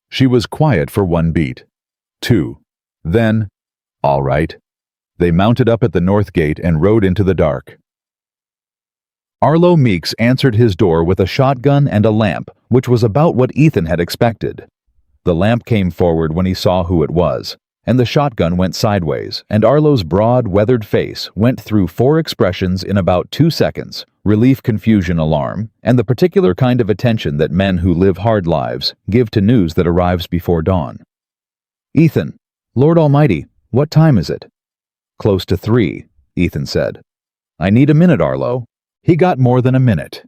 She was quiet for 1 beat. 2. Then, "All right." They mounted up at the north gate and rode into the dark. Arlo Meeks answered his door with a shotgun and a lamp, which was about what Ethan had expected. The lamp came forward when he saw who it was, and the shotgun went sideways, and Arlo's broad, weathered face went through 4 expressions in about 2 seconds: relief, confusion, alarm, and the particular kind of attention that men who live hard lives give to news that arrives before dawn. "Ethan, Lord Almighty, what time is it?" "Close to 3, Ethan said. "I need a minute, Arlo." He got more than a minute.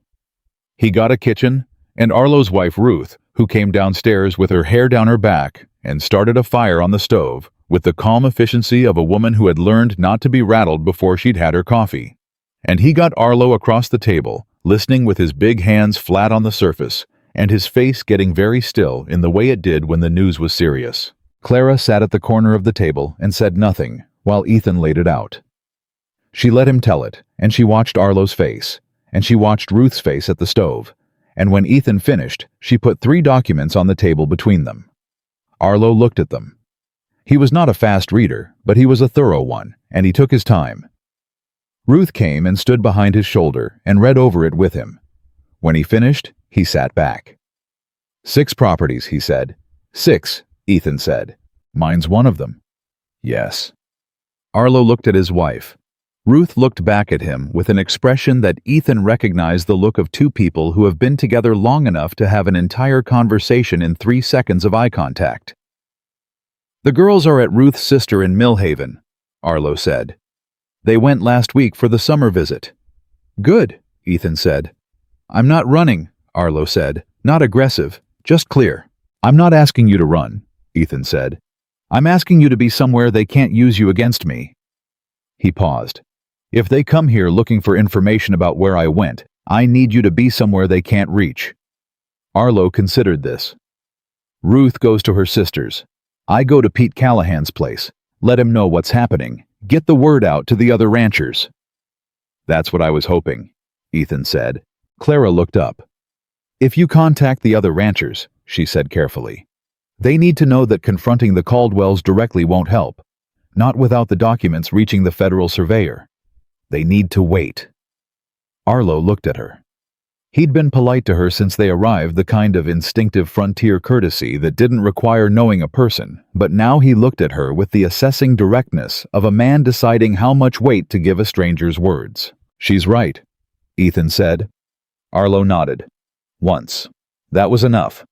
He got a kitchen, and Arlo's wife Ruth, who came downstairs with her hair down her back, and started a fire on the stove with the calm efficiency of a woman who had learned not to be rattled before she'd had her coffee. And he got Arlo across the table, listening with his big hands flat on the surface, and his face getting very still in the way it did when the news was serious. Clara sat at the corner of the table and said nothing, while Ethan laid it out. She let him tell it, and she watched Arlo's face, and she watched Ruth's face at the stove, and when Ethan finished, she put 3 documents on the table between them. Arlo looked at them. He was not a fast reader, but he was a thorough one, and he took his time. Ruth came and stood behind his shoulder and read over it with him. When he finished, he sat back. 6 properties, he said. 6, Ethan said. "Mine's one of them." "Yes." Arlo looked at his wife. Ruth looked back at him with an expression that Ethan recognized the look of 2 people who have been together long enough to have an entire conversation in 3 seconds of eye contact. "The girls are at Ruth's sister in Millhaven," Arlo said. "They went last week for the summer visit." "Good," Ethan said. "I'm not running," Arlo said. "Not aggressive, just clear." "I'm not asking you to run," Ethan said. "I'm asking you to be somewhere they can't use you against me." He paused. "If they come here looking for information about where I went, I need you to be somewhere they can't reach." Arlo considered this. "Ruth goes to her sister's. I go to Pete Callahan's place. Let him know what's happening. Get the word out to the other ranchers." "That's what I was hoping," Ethan said. Clara looked up. "If you contact the other ranchers," she said carefully, "they need to know that confronting the Caldwells directly won't help. Not without the documents reaching the federal surveyor. They need to wait." Arlo looked at her. He'd been polite to her since they arrived, the kind of instinctive frontier courtesy that didn't require knowing a person, but now he looked at her with the assessing directness of a man deciding how much weight to give a stranger's words. "She's right," Ethan said. Arlo nodded. "Once. That was enough."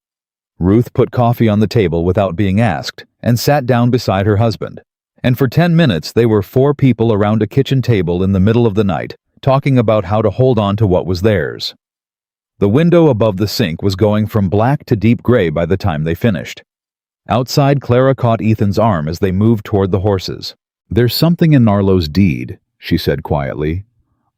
Ruth put coffee on the table without being asked and sat down beside her husband. And for 10 minutes they were 4 people around a kitchen table in the middle of the night, talking about how to hold on to what was theirs. The window above the sink was going from black to deep gray by the time they finished. Outside, Clara caught Ethan's arm as they moved toward the horses. "There's something in Arlo's deed," she said quietly.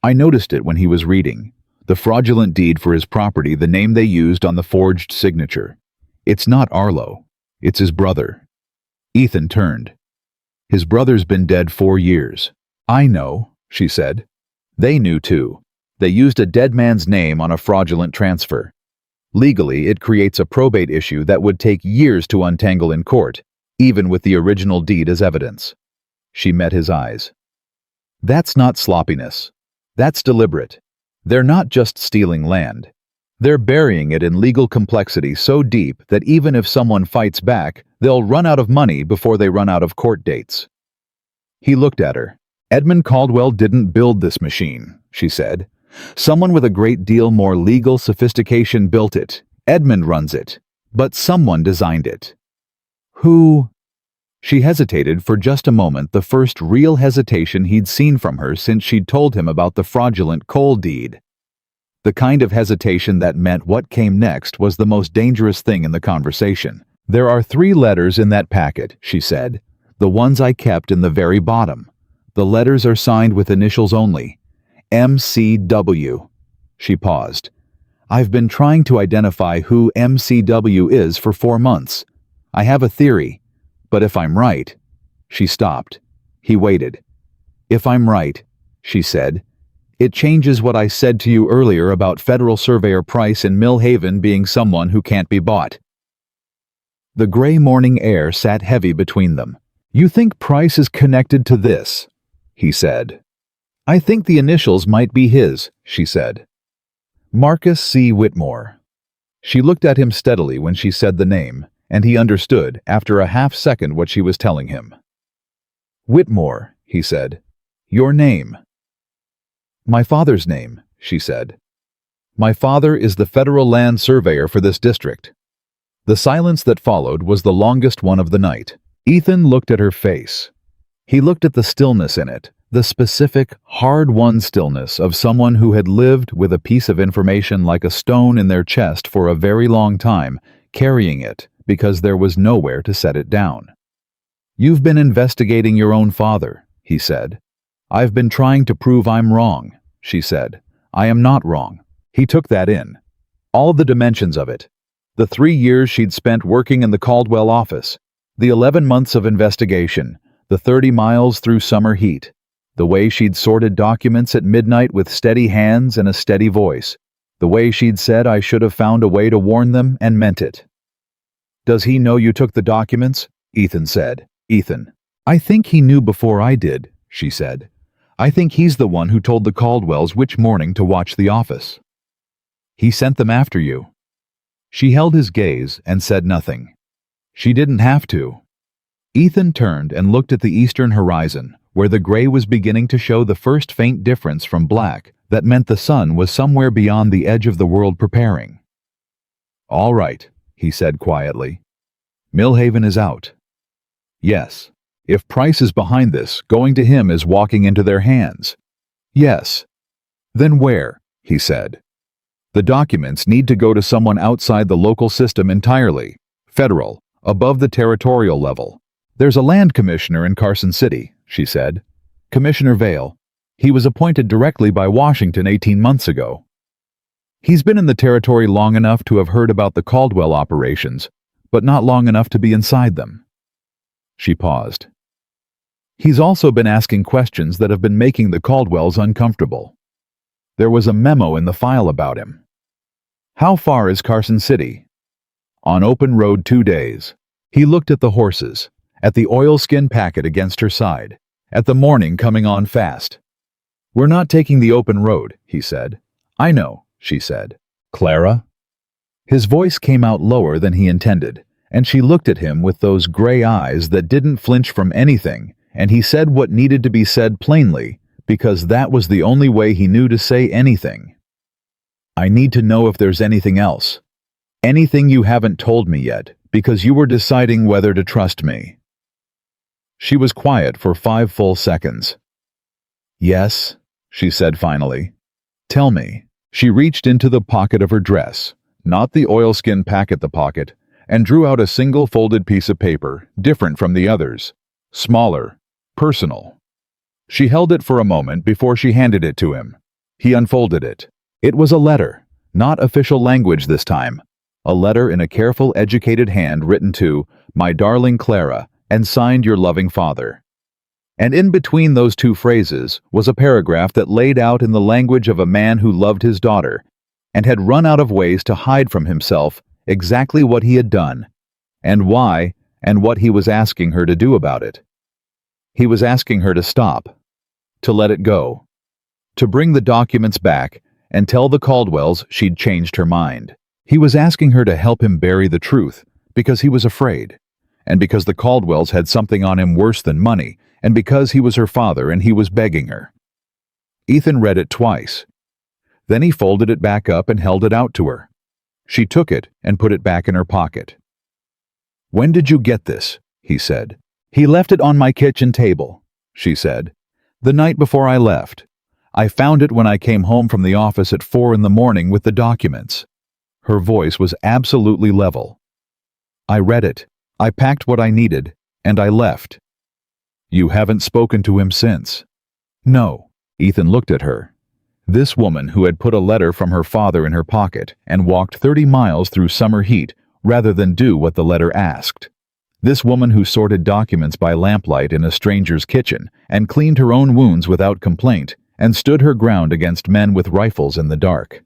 "I noticed it when he was reading. The fraudulent deed for his property, the name they used on the forged signature. It's not Arlo. It's his brother." Ethan turned. "His brother's been dead 4 years. "I know," she said. They knew too. They used a dead man's name on a fraudulent transfer. Legally, it creates a probate issue that would take years to untangle in court, even with the original deed as evidence. She met his eyes. That's not sloppiness. That's deliberate. They're not just stealing land. They're burying it in legal complexity so deep that even if someone fights back, they'll run out of money before they run out of court dates. He looked at her. Edmund Caldwell didn't build this machine, she said. Someone with a great deal more legal sophistication built it. Edmund runs it. But someone designed it. Who? She hesitated for just a moment, the first real hesitation he'd seen from her since she'd told him about the fraudulent coal deed. The kind of hesitation that meant what came next was the most dangerous thing in the conversation. There are 3 letters in that packet, she said. The ones I kept in the very bottom. The letters are signed with initials only. MCW. She paused. I've been trying to identify who MCW is for 4 months. I have a theory. But if I'm right... She stopped. He waited. If I'm right, she said, it changes what I said to you earlier about Federal Surveyor Price in Mill Haven being someone who can't be bought. The gray morning air sat heavy between them. You think Price is connected to this? He said. I think the initials might be his, she said. Marcus C. Whitmore. She looked at him steadily when she said the name, and he understood, after a half-second, what she was telling him. Whitmore, he said. Your name. My father's name, she said. My father is the federal land surveyor for this district. The silence that followed was the longest one of the night. Ethan looked at her face. He looked at the stillness in it, the specific, hard-won stillness of someone who had lived with a piece of information like a stone in their chest for a very long time, carrying it because there was nowhere to set it down. You've been investigating your own father, he said. I've been trying to prove I'm wrong, she said. I am not wrong. He took that in. All the dimensions of it. The 3 years she'd spent working in the Caldwell office. The 11 months of investigation. The 30 miles through summer heat. The way she'd sorted documents at midnight with steady hands and a steady voice. The way she'd said I should have found a way to warn them and meant it. Does he know you took the documents? Ethan said. Ethan. I think he knew before I did, she said. I think he's the one who told the Caldwells which morning to watch the office. He sent them after you. She held his gaze and said nothing. She didn't have to. Ethan turned and looked at the eastern horizon, where the gray was beginning to show the first faint difference from black that meant the sun was somewhere beyond the edge of the world preparing. All right, he said quietly. Millhaven is out. Yes. If Price is behind this, going to him is walking into their hands. Yes. Then where? He said. The documents need to go to someone outside the local system entirely. Federal, above the territorial level. There's a land commissioner in Carson City, she said. Commissioner Vale. He was appointed directly by Washington 18 months ago. He's been in the territory long enough to have heard about the Caldwell operations, but not long enough to be inside them. She paused. He's also been asking questions that have been making the Caldwells uncomfortable. There was a memo in the file about him. How far is Carson City? On open road 2 days. He looked at the horses, at the oilskin packet against her side, at the morning coming on fast. We're not taking the open road, he said. I know, she said. Clara? His voice came out lower than he intended, and she looked at him with those gray eyes that didn't flinch from anything, and he said what needed to be said plainly, because that was the only way he knew to say anything. I need to know if there's anything else. Anything you haven't told me yet, because you were deciding whether to trust me. She was quiet for 5 full seconds. Yes, she said finally. Tell me. She reached into the pocket of her dress, not the oilskin packet the pocket, and drew out a single folded piece of paper, different from the others. Smaller. Personal. She held it for a moment before she handed it to him. He unfolded it. It was a letter, not official language this time. A letter in a careful, educated hand written to, My darling Clara, and signed your loving father. And in between those two phrases was a paragraph that laid out in the language of a man who loved his daughter and had run out of ways to hide from himself exactly what he had done, and why, and what he was asking her to do about it. He was asking her to stop, to let it go, to bring the documents back and tell the Caldwells she'd changed her mind. He was asking her to help him bury the truth because he was afraid, and because the Caldwells had something on him worse than money, and because he was her father and he was begging her. Ethan read it twice. Then he folded it back up and held it out to her. She took it and put it back in her pocket. "When did you get this?" he said. "He left it on my kitchen table," she said. "The night before I left. I found it when I came home from the office at 4 in the morning with the documents." Her voice was absolutely level. "I read it. I packed what I needed, and I left." "You haven't spoken to him since?" "No." Ethan looked at her. This woman who had put a letter from her father in her pocket and walked 30 miles through summer heat rather than do what the letter asked. This woman who sorted documents by lamplight in a stranger's kitchen and cleaned her own wounds without complaint and stood her ground against men with rifles in the dark.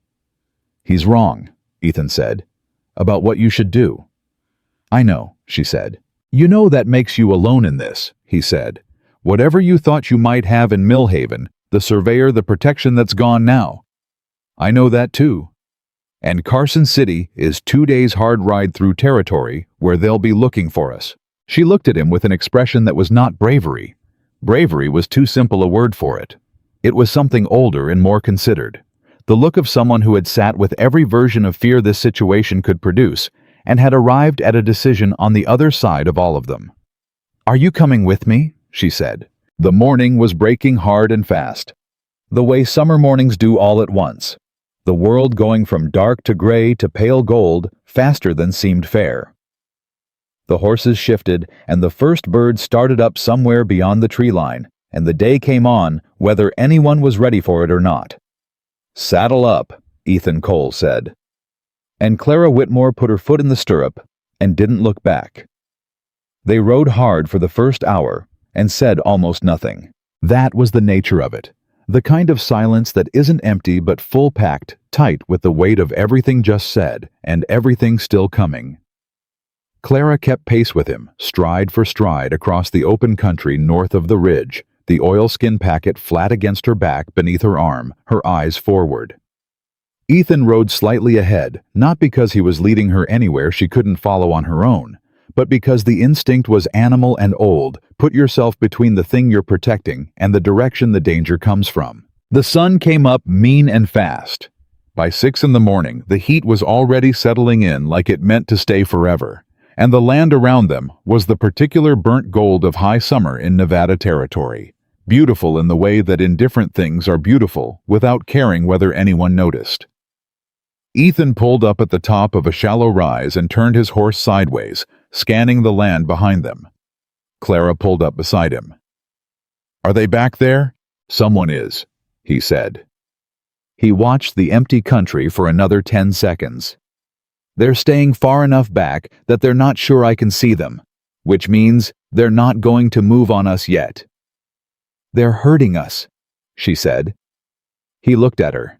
"He's wrong," Ethan said, "about what you should do." "I know," she said. "You know that makes you alone in this," he said. "Whatever you thought you might have in Millhaven, the surveyor, the protection that's gone now. I know that too. And Carson City is 2 days' hard ride through territory where they'll be looking for us." She looked at him with an expression that was not bravery. Bravery was too simple a word for it. It was something older and more considered. The look of someone who had sat with every version of fear this situation could produce and had arrived at a decision on the other side of all of them. "Are you coming with me?" she said. The morning was breaking hard and fast, the way summer mornings do all at once, the world going from dark to gray to pale gold faster than seemed fair. The horses shifted, and the first bird started up somewhere beyond the tree line, and the day came on whether anyone was ready for it or not. "Saddle up," Ethan Cole said. And Clara Whitmore put her foot in the stirrup and didn't look back. They rode hard for the first hour and said almost nothing. That was the nature of it, the kind of silence that isn't empty but full-packed, tight with the weight of everything just said and everything still coming. Clara kept pace with him, stride for stride across the open country north of the ridge, the oilskin packet flat against her back beneath her arm, her eyes forward. Ethan rode slightly ahead, not because he was leading her anywhere she couldn't follow on her own, but because the instinct was animal and old. Put yourself between the thing you're protecting and the direction the danger comes from. The sun came up mean and fast. By 6 in the morning, the heat was already settling in like it meant to stay forever, and the land around them was the particular burnt gold of high summer in Nevada territory, beautiful in the way that indifferent things are beautiful without caring whether anyone noticed. Ethan pulled up at the top of a shallow rise and turned his horse sideways, scanning the land behind them. Clara pulled up beside him. "Are they back there?" "Someone is," he said. He watched the empty country for another 10 seconds. "They're staying far enough back that they're not sure I can see them, which means they're not going to move on us yet." "They're hurting us," she said. He looked at her.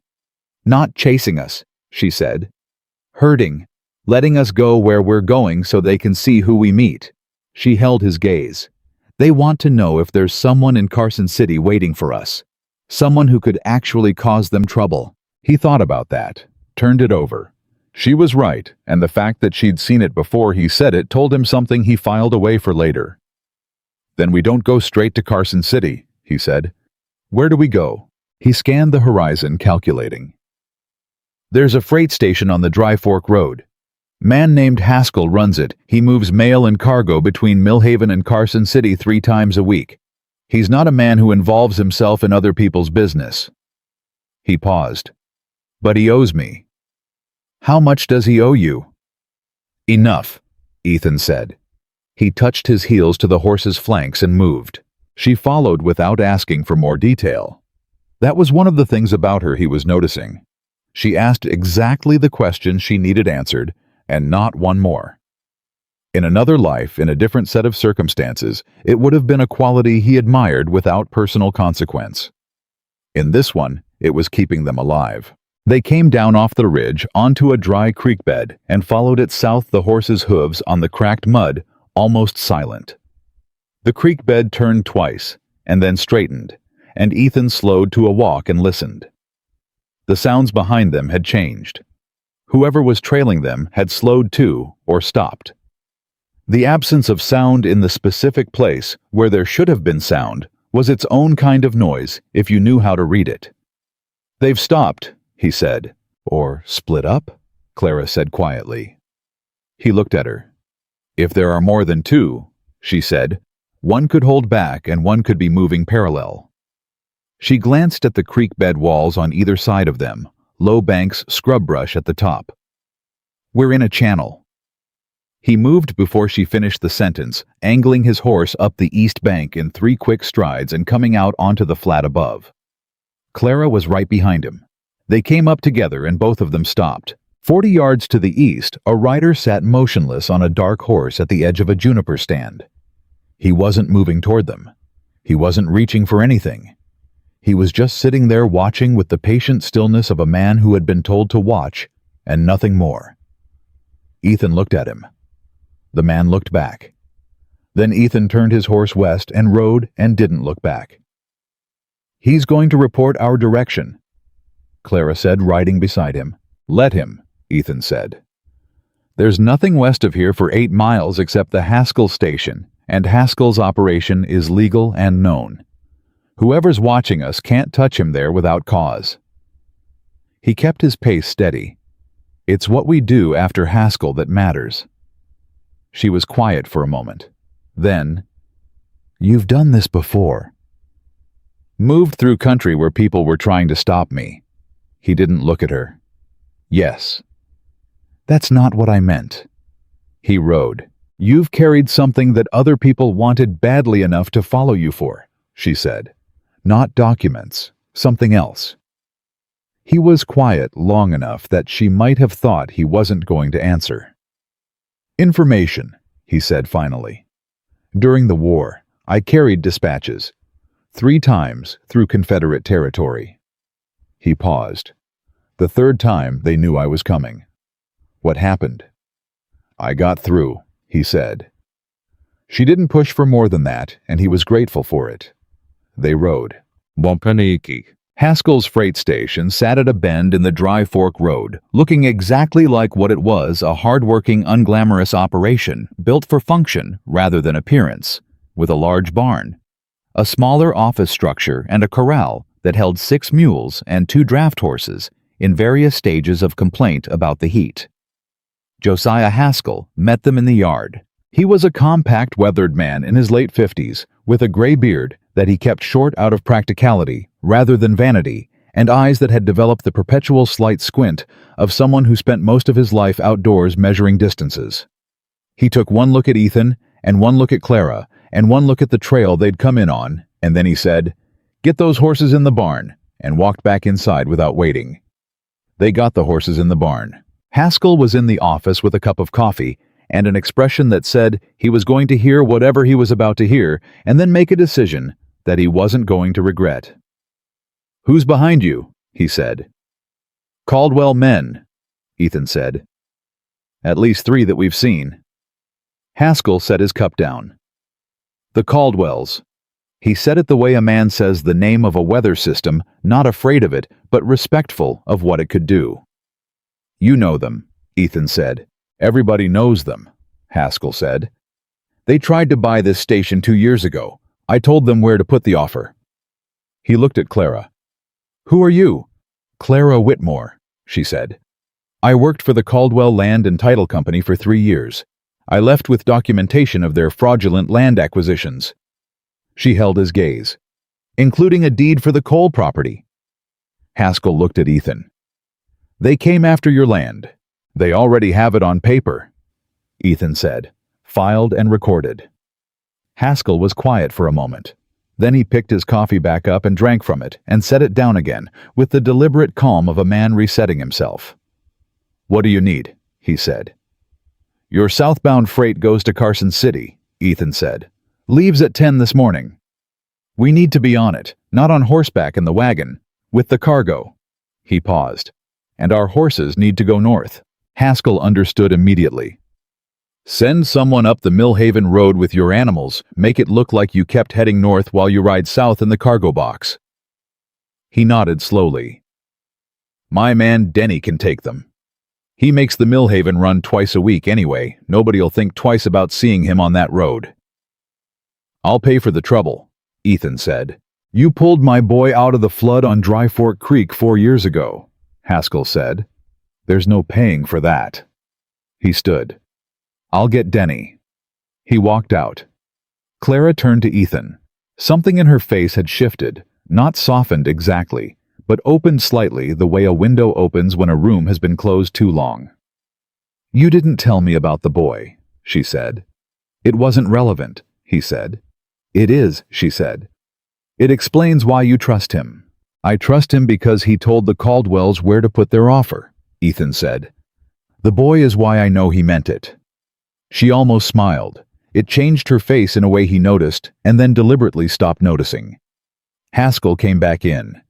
"Not chasing us," she said. "Hurting, letting us go where we're going so they can see who we meet." She held his gaze. "They want to know if there's someone in Carson City waiting for us. Someone who could actually cause them trouble." He thought about that, turned it over. She was right, and the fact that she'd seen it before he said it told him something he filed away for later. "Then we don't go straight to Carson City," he said. "Where do we go?" He scanned the horizon, calculating. "There's a freight station on the Dry Fork Road. Man named Haskell runs it. He moves mail and cargo between Millhaven and Carson City 3 times a week. He's not a man who involves himself in other people's business." He paused. "But he owes me." "How much does he owe you?" "Enough," Ethan said. He touched his heels to the horse's flanks and moved. She followed without asking for more detail. That was one of the things about her he was noticing. She asked exactly the questions she needed answered, and not one more. In another life, in a different set of circumstances, it would have been a quality he admired without personal consequence. In this one, it was keeping them alive. They came down off the ridge onto a dry creek bed and followed it south, the horse's hooves on the cracked mud, almost silent. The creek bed turned twice, and then straightened, and Ethan slowed to a walk and listened. The sounds behind them had changed. Whoever was trailing them had slowed too, or stopped. The absence of sound in the specific place where there should have been sound was its own kind of noise if you knew how to read it. "They've stopped," he said. "Or split up?" Clara said quietly. He looked at her. "If there are more than two," she said, "one could hold back and one could be moving parallel." She glanced at the creek bed walls on either side of them, low banks, scrub brush at the top. "We're in a channel." He moved before she finished the sentence, angling his horse up the east bank in 3 quick strides and coming out onto the flat above. Clara was right behind him. They came up together and both of them stopped. 40 yards to the east, a rider sat motionless on a dark horse at the edge of a juniper stand. He wasn't moving toward them. He wasn't reaching for anything. He was just sitting there watching with the patient stillness of a man who had been told to watch, and nothing more. Ethan looked at him. The man looked back. Then Ethan turned his horse west and rode and didn't look back. "He's going to report our direction," Clara said, riding beside him. "Let him," Ethan said. "There's nothing west of here for 8 miles except the Haskell station, and Haskell's operation is legal and known. Whoever's watching us can't touch him there without cause." He kept his pace steady. "It's what we do after Haskell that matters." She was quiet for a moment. Then, "You've done this before." "Moved through country where people were trying to stop me." He didn't look at her. "Yes." "That's not what I meant." He rode. "You've carried something that other people wanted badly enough to follow you for," she said. "Not documents, something else." He was quiet long enough that she might have thought he wasn't going to answer. "Information," he said finally. "During the war, I carried dispatches. 3 times through Confederate territory." He paused. "The 3rd time they knew I was coming." "What happened?" "I got through," he said. She didn't push for more than that, and he was grateful for it. They rode. Bompaniki. Haskell's freight station sat at a bend in the Dry Fork Road, looking exactly like what it was, a hard-working, unglamorous operation, built for function rather than appearance, with a large barn, a smaller office structure, and a corral that held 6 mules and 2 draft horses in various stages of complaint about the heat. Josiah Haskell met them in the yard. He was a compact, weathered man in his late 50s, with a gray beard that he kept short out of practicality rather than vanity, and eyes that had developed the perpetual slight squint of someone who spent most of his life outdoors measuring distances. He took one look at Ethan, and one look at Clara, and one look at the trail they'd come in on, and then he said, "Get those horses in the barn," and walked back inside without waiting. They got the horses in the barn. Haskell was in the office with a cup of coffee and an expression that said he was going to hear whatever he was about to hear and then make a decision that he wasn't going to regret. "Who's behind you?" he said. "Caldwell men," Ethan said. "At least 3 that we've seen." Haskell set his cup down. "The Caldwells." He said it the way a man says the name of a weather system, not afraid of it, but respectful of what it could do. "You know them," Ethan said. "Everybody knows them," Haskell said. "They tried to buy this station 2 years ago. I told them where to put the offer." He looked at Clara. "Who are you?" "Clara Whitmore," she said. "I worked for the Caldwell Land and Title Company for 3 years. I left with documentation of their fraudulent land acquisitions." She held his gaze. "Including a deed for the coal property." Haskell looked at Ethan. "They came after your land. They already have it on paper," Ethan said, "filed and recorded." Haskell was quiet for a moment. Then he picked his coffee back up and drank from it and set it down again with the deliberate calm of a man resetting himself. "What do you need?" he said. Your southbound freight goes to Carson City, Ethan said. Leaves at 10 this morning. We need to be on it, not on horseback in the wagon, with the cargo. He paused. And our horses need to go north. Haskell understood immediately. Send someone up the Millhaven Road with your animals. Make it look like you kept heading north while you ride south in the cargo box. He nodded slowly. My man Denny can take them. He makes the Millhaven run twice a week anyway. Nobody'll think twice about seeing him on that road. I'll pay for the trouble, Ethan said. You pulled my boy out of the flood on Dry Fork Creek 4 years ago, Haskell said. There's no paying for that. He stood. I'll get Denny. He walked out. Clara turned to Ethan. Something in her face had shifted, not softened exactly, but opened slightly the way a window opens when a room has been closed too long. You didn't tell me about the boy, she said. It wasn't relevant, he said. It is, she said. It explains why you trust him. I trust him because he told the Caldwells where to put their offer, Ethan said. The boy is why I know he meant it. She almost smiled. It changed her face in a way he noticed, and then deliberately stopped noticing. Haskell came back in.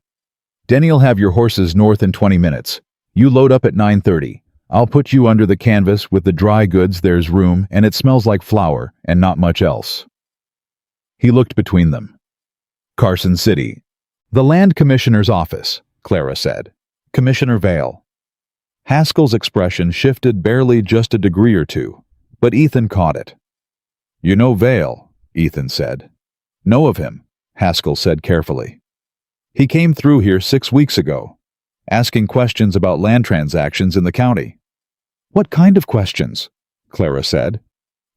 Denny'll have your horses north in 20 minutes. You load up at 9:30. I'll put you under the canvas with the dry goods. There's room, and it smells like flour, and not much else. He looked between them. Carson City. The Land Commissioner's office, Clara said. Commissioner Vale. Haskell's expression shifted barely just a degree or two, but Ethan caught it. You know Vale, Ethan said. Know of him, Haskell said carefully. He came through here 6 weeks ago, asking questions about land transactions in the county. What kind of questions? Clara said.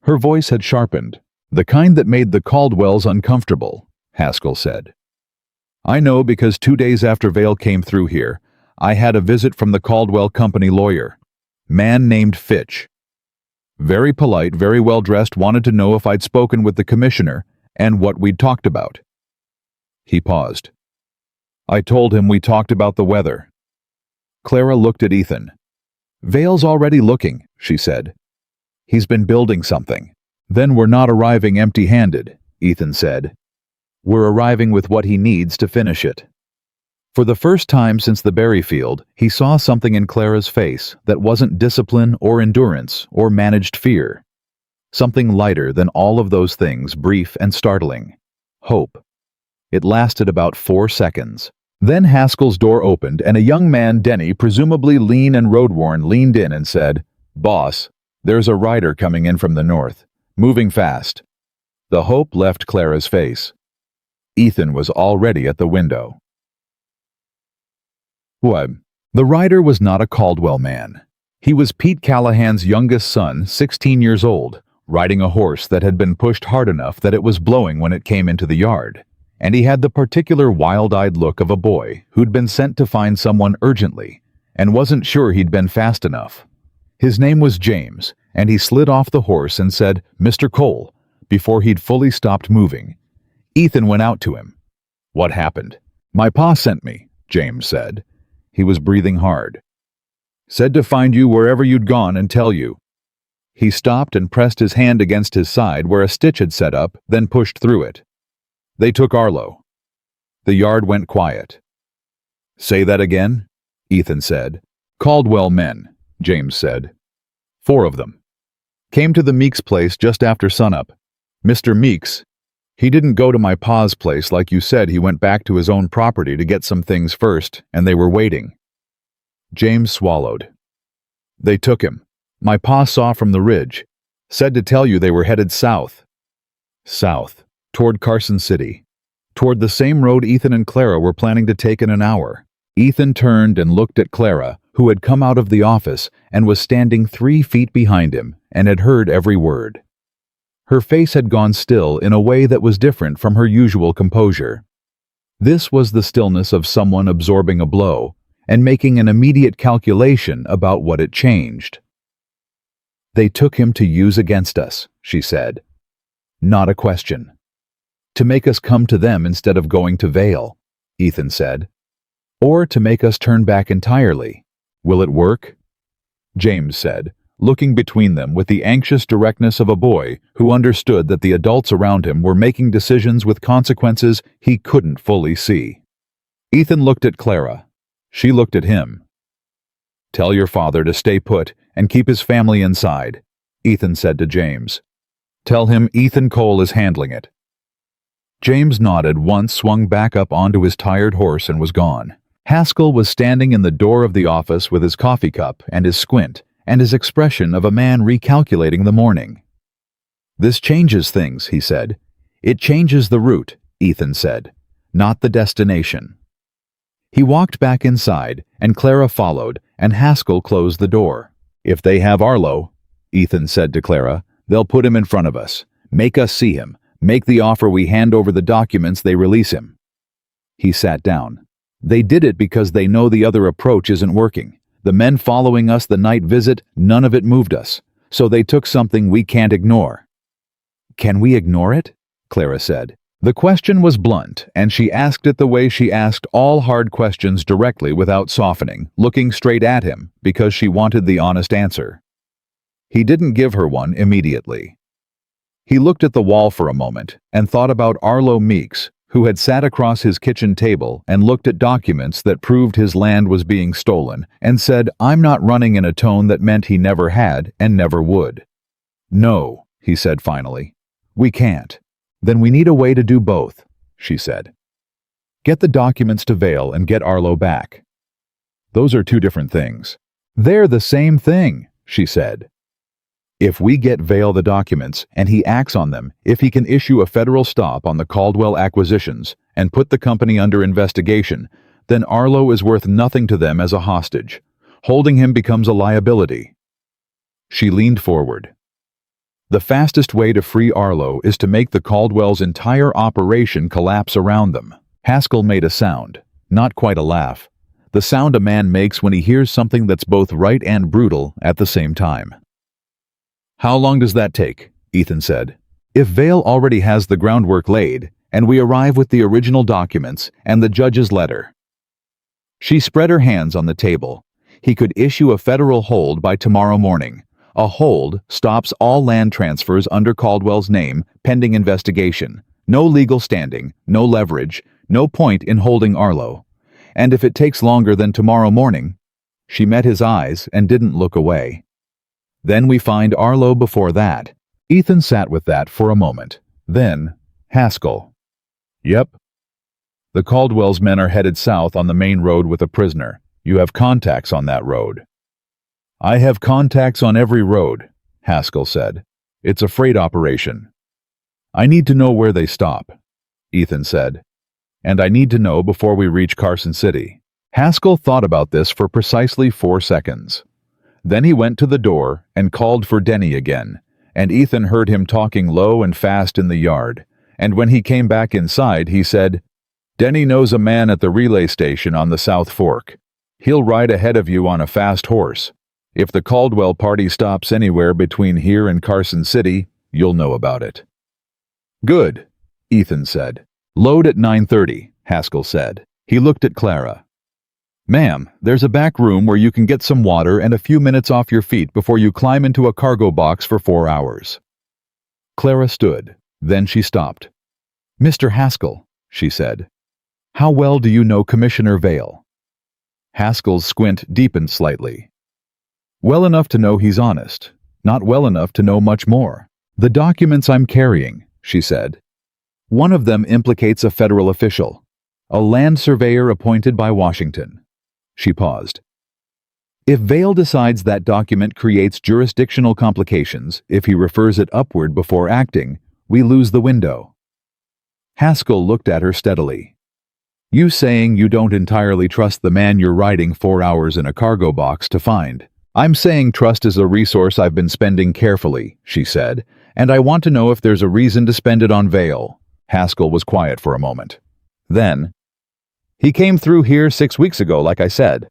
Her voice had sharpened. The kind that made the Caldwells uncomfortable, Haskell said. I know because 2 days after Vale came through here, I had a visit from the Caldwell Company lawyer, man named Fitch. Very polite, very well-dressed, wanted to know if I'd spoken with the commissioner and what we'd talked about. He paused. I told him we talked about the weather. Clara looked at Ethan. Vale's already looking, she said. He's been building something. Then we're not arriving empty-handed, Ethan said. We're arriving with what he needs to finish it. For the first time since the berry field, he saw something in Clara's face that wasn't discipline or endurance or managed fear. Something lighter than all of those things, brief and startling. Hope. It lasted about 4 seconds. Then Haskell's door opened and a young man, Denny, presumably lean and road-worn, leaned in and said, Boss, there's a rider coming in from the north, moving fast. The hope left Clara's face. Ethan was already at the window. What? The rider was not a Caldwell man. He was Pete Callahan's youngest son, 16 years old, riding a horse that had been pushed hard enough that it was blowing when it came into the yard. And he had the particular wild-eyed look of a boy who'd been sent to find someone urgently and wasn't sure he'd been fast enough. His name was James, and he slid off the horse and said, Mr. Cole, before he'd fully stopped moving. Ethan went out to him. What happened? My pa sent me, James said. He was breathing hard. Said to find you wherever you'd gone and tell you. He stopped and pressed his hand against his side where a stitch had set up, then pushed through it. They took Arlo. The yard went quiet. Say that again, Ethan said. Caldwell men, James said. 4 of them. Came to the Meeks place just after sunup. Mr. Meeks, he didn't go to my pa's place like you said. He went back to his own property to get some things first, and they were waiting. James swallowed. They took him. My pa saw from the ridge. Said to tell you they were headed south. South. Toward Carson City. Toward the same road Ethan and Clara were planning to take in an hour. Ethan turned and looked at Clara, who had come out of the office and was standing 3 feet behind him and had heard every word. Her face had gone still in a way that was different from her usual composure. This was the stillness of someone absorbing a blow and making an immediate calculation about what it changed. They took him to use against us, she said. Not a question. To make us come to them instead of going to Vale, Ethan said. Or to make us turn back entirely. Will it work? James said. looking between them with the anxious directness of a boy who understood that the adults around him were making decisions with consequences he couldn't fully see. Ethan looked at Clara. She looked at him. "Tell your father to stay put and keep his family inside," Ethan said to James. "Tell him Ethan Cole is handling it." James nodded once, swung back up onto his tired horse, and was gone. Haskell was standing in the door of the office with his coffee cup and his squint, and his expression of a man recalculating the morning. "This changes things," he said. "It changes the route," Ethan said, "not the destination." He walked back inside, and Clara followed, and Haskell closed the door. "If they have Arlo," Ethan said to Clara, "they'll put him in front of us. Make us see him. Make the offer we hand over the documents they release him." He sat down. "They did it because they know the other approach isn't working. The men following us the night visit, none of it moved us. So they took something we can't ignore." "Can we ignore it?" Clara said. The question was blunt, and she asked it the way she asked all hard questions, directly without softening, looking straight at him, because she wanted the honest answer. He didn't give her one immediately. He looked at the wall for a moment and thought about Arlo Meeks, who had sat across his kitchen table and looked at documents that proved his land was being stolen, and said, "I'm not running," in a tone that meant he never had and never would. "No," he said finally. "We can't." "Then we need a way to do both," she said. "Get the documents to Vale and get Arlo back." "Those are two different things." "They're the same thing," she said. "If we get Vale the documents and he acts on them, if he can issue a federal stop on the Caldwell acquisitions and put the company under investigation, then Arlo is worth nothing to them as a hostage. Holding him becomes a liability." She leaned forward. "The fastest way to free Arlo is to make the Caldwell's entire operation collapse around them." Haskell made a sound, not quite a laugh, the sound a man makes when he hears something that's both right and brutal at the same time. "How long does that take?" Ethan said. "If Vale already has the groundwork laid, and we arrive with the original documents and the judge's letter." She spread her hands on the table. "He could issue a federal hold by tomorrow morning. A hold stops all land transfers under Caldwell's name pending investigation. No legal standing, no leverage, no point in holding Arlo. And if it takes longer than tomorrow morning—" She met his eyes and didn't look away. "Then we find Arlo before that." Ethan sat with that for a moment. Then, Haskell. "Yep. The Caldwell's men are headed south on the main road with a prisoner. You have contacts on that road." "I have contacts on every road," Haskell said. "It's a freight operation." "I need to know where they stop," Ethan said. "And I need to know before we reach Carson City." Haskell thought about this for precisely 4 seconds. Then he went to the door and called for Denny again, and Ethan heard him talking low and fast in the yard, and when he came back inside he said, "Denny knows a man at the relay station on the South Fork. He'll ride ahead of you on a fast horse. If the Caldwell party stops anywhere between here and Carson City, you'll know about it." "Good," Ethan said. "Load at 9:30, Haskell said. He looked at Clara. "Ma'am, there's a back room where you can get some water and a few minutes off your feet before you climb into a cargo box for 4 hours." Clara stood. Then she stopped. "Mr. Haskell," she said, "how well do you know Commissioner Vale?" Haskell's squint deepened slightly. "Well enough to know he's honest, not well enough to know much more. The documents I'm carrying," she said. "One of them implicates a federal official, a land surveyor appointed by Washington." She paused. "If Vale decides that document creates jurisdictional complications, if he refers it upward before acting, we lose the window." Haskell looked at her steadily. "You saying you don't entirely trust the man you're riding 4 hours in a cargo box to find?" "I'm saying trust is a resource I've been spending carefully," she said, "and I want to know if there's a reason to spend it on Vale." Haskell was quiet for a moment. Then, "He came through here 6 weeks ago, like I said.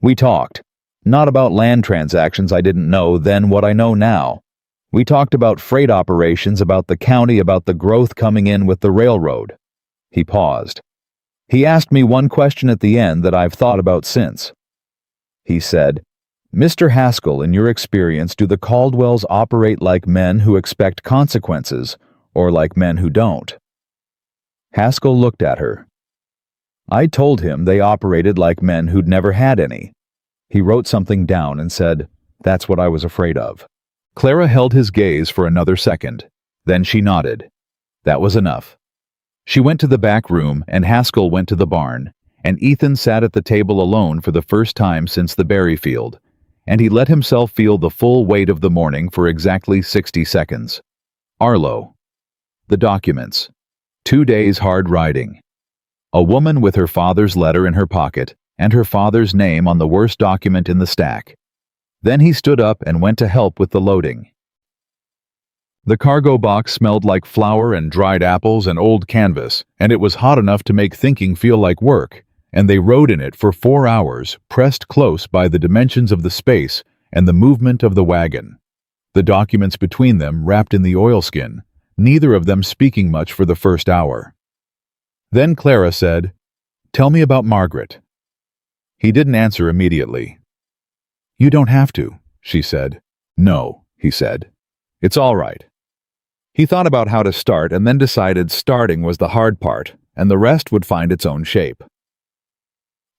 We talked. Not about land transactions I didn't know then what I know now. We talked about freight operations, about the county, about the growth coming in with the railroad." He paused. "He asked me one question at the end that I've thought about since. He said, Mr. Haskell, in your experience, do the Caldwells operate like men who expect consequences, or like men who don't? Haskell looked at her. I told him they operated like men who'd never had any. He wrote something down and said, "That's what I was afraid of." Clara held his gaze for another second. Then she nodded. That was enough. She went to the back room, and Haskell went to the barn, and Ethan sat at the table alone for the first time since the berry field, and he let himself feel the full weight of the morning for exactly 60 seconds. Arlo. The documents. 2 days hard riding. A woman with her father's letter in her pocket, and her father's name on the worst document in the stack. Then he stood up and went to help with the loading. The cargo box smelled like flour and dried apples and old canvas, and it was hot enough to make thinking feel like work, and they rode in it for 4 hours, pressed close by the dimensions of the space and the movement of the wagon. The documents between them wrapped in the oilskin, neither of them speaking much for the first hour. Then Clara said, "Tell me about Margaret." He didn't answer immediately. "You don't have to," she said. "No," he said. "It's all right." He thought about how to start and then decided starting was the hard part, and the rest would find its own shape.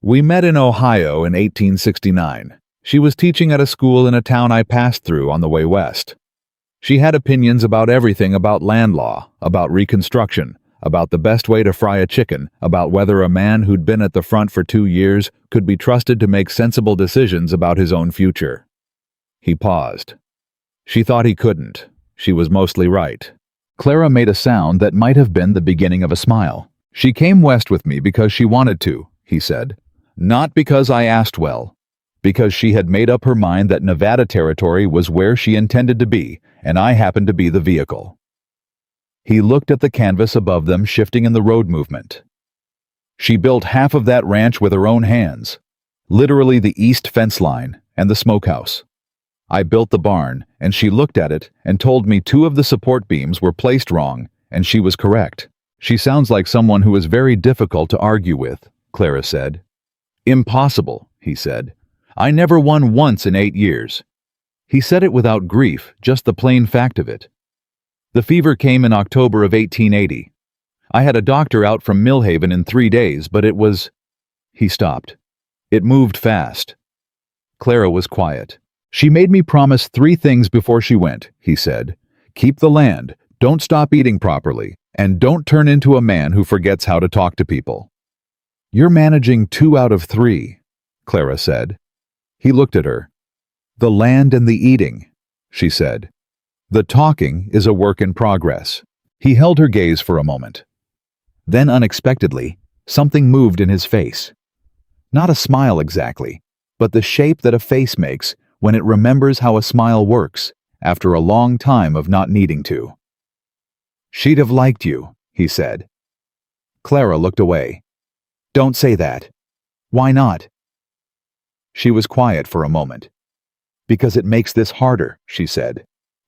"We met in Ohio in 1869. She was teaching at a school in a town I passed through on the way west. She had opinions about everything, about land law, about Reconstruction, about the best way to fry a chicken, about whether a man who'd been at the front for 2 years could be trusted to make sensible decisions about his own future." He paused. She thought he couldn't. She was mostly right. Clara made a sound that might have been the beginning of a smile. "She came west with me because she wanted to," he said. "Not because I asked well. Because she had made up her mind that Nevada territory was where she intended to be, and I happened to be the vehicle." He looked at the canvas above them shifting in the road movement. "She built half of that ranch with her own hands. Literally the east fence line and the smokehouse. I built the barn, and she looked at it and told me 2 of the support beams were placed wrong, and she was correct. She sounds like someone who is very difficult to argue with," Clara said. "Impossible," he said. "I never won once in 8 years." He said it without grief, just the plain fact of it. "The fever came in October of 1880. I had a doctor out from Millhaven in 3 days, but it was—" He stopped. "It moved fast." Clara was quiet. "She made me promise 3 things before she went," he said. "Keep the land, don't stop eating properly, and don't turn into a man who forgets how to talk to people." "You're managing 2 out of 3, Clara said. He looked at her. "The land and the eating," she said. "The talking is a work in progress." He held her gaze for a moment. Then unexpectedly, something moved in his face. Not a smile exactly, but the shape that a face makes when it remembers how a smile works after a long time of not needing to. "She'd have liked you," he said. Clara looked away. "Don't say that." "Why not?" She was quiet for a moment. "Because it makes this harder," she said.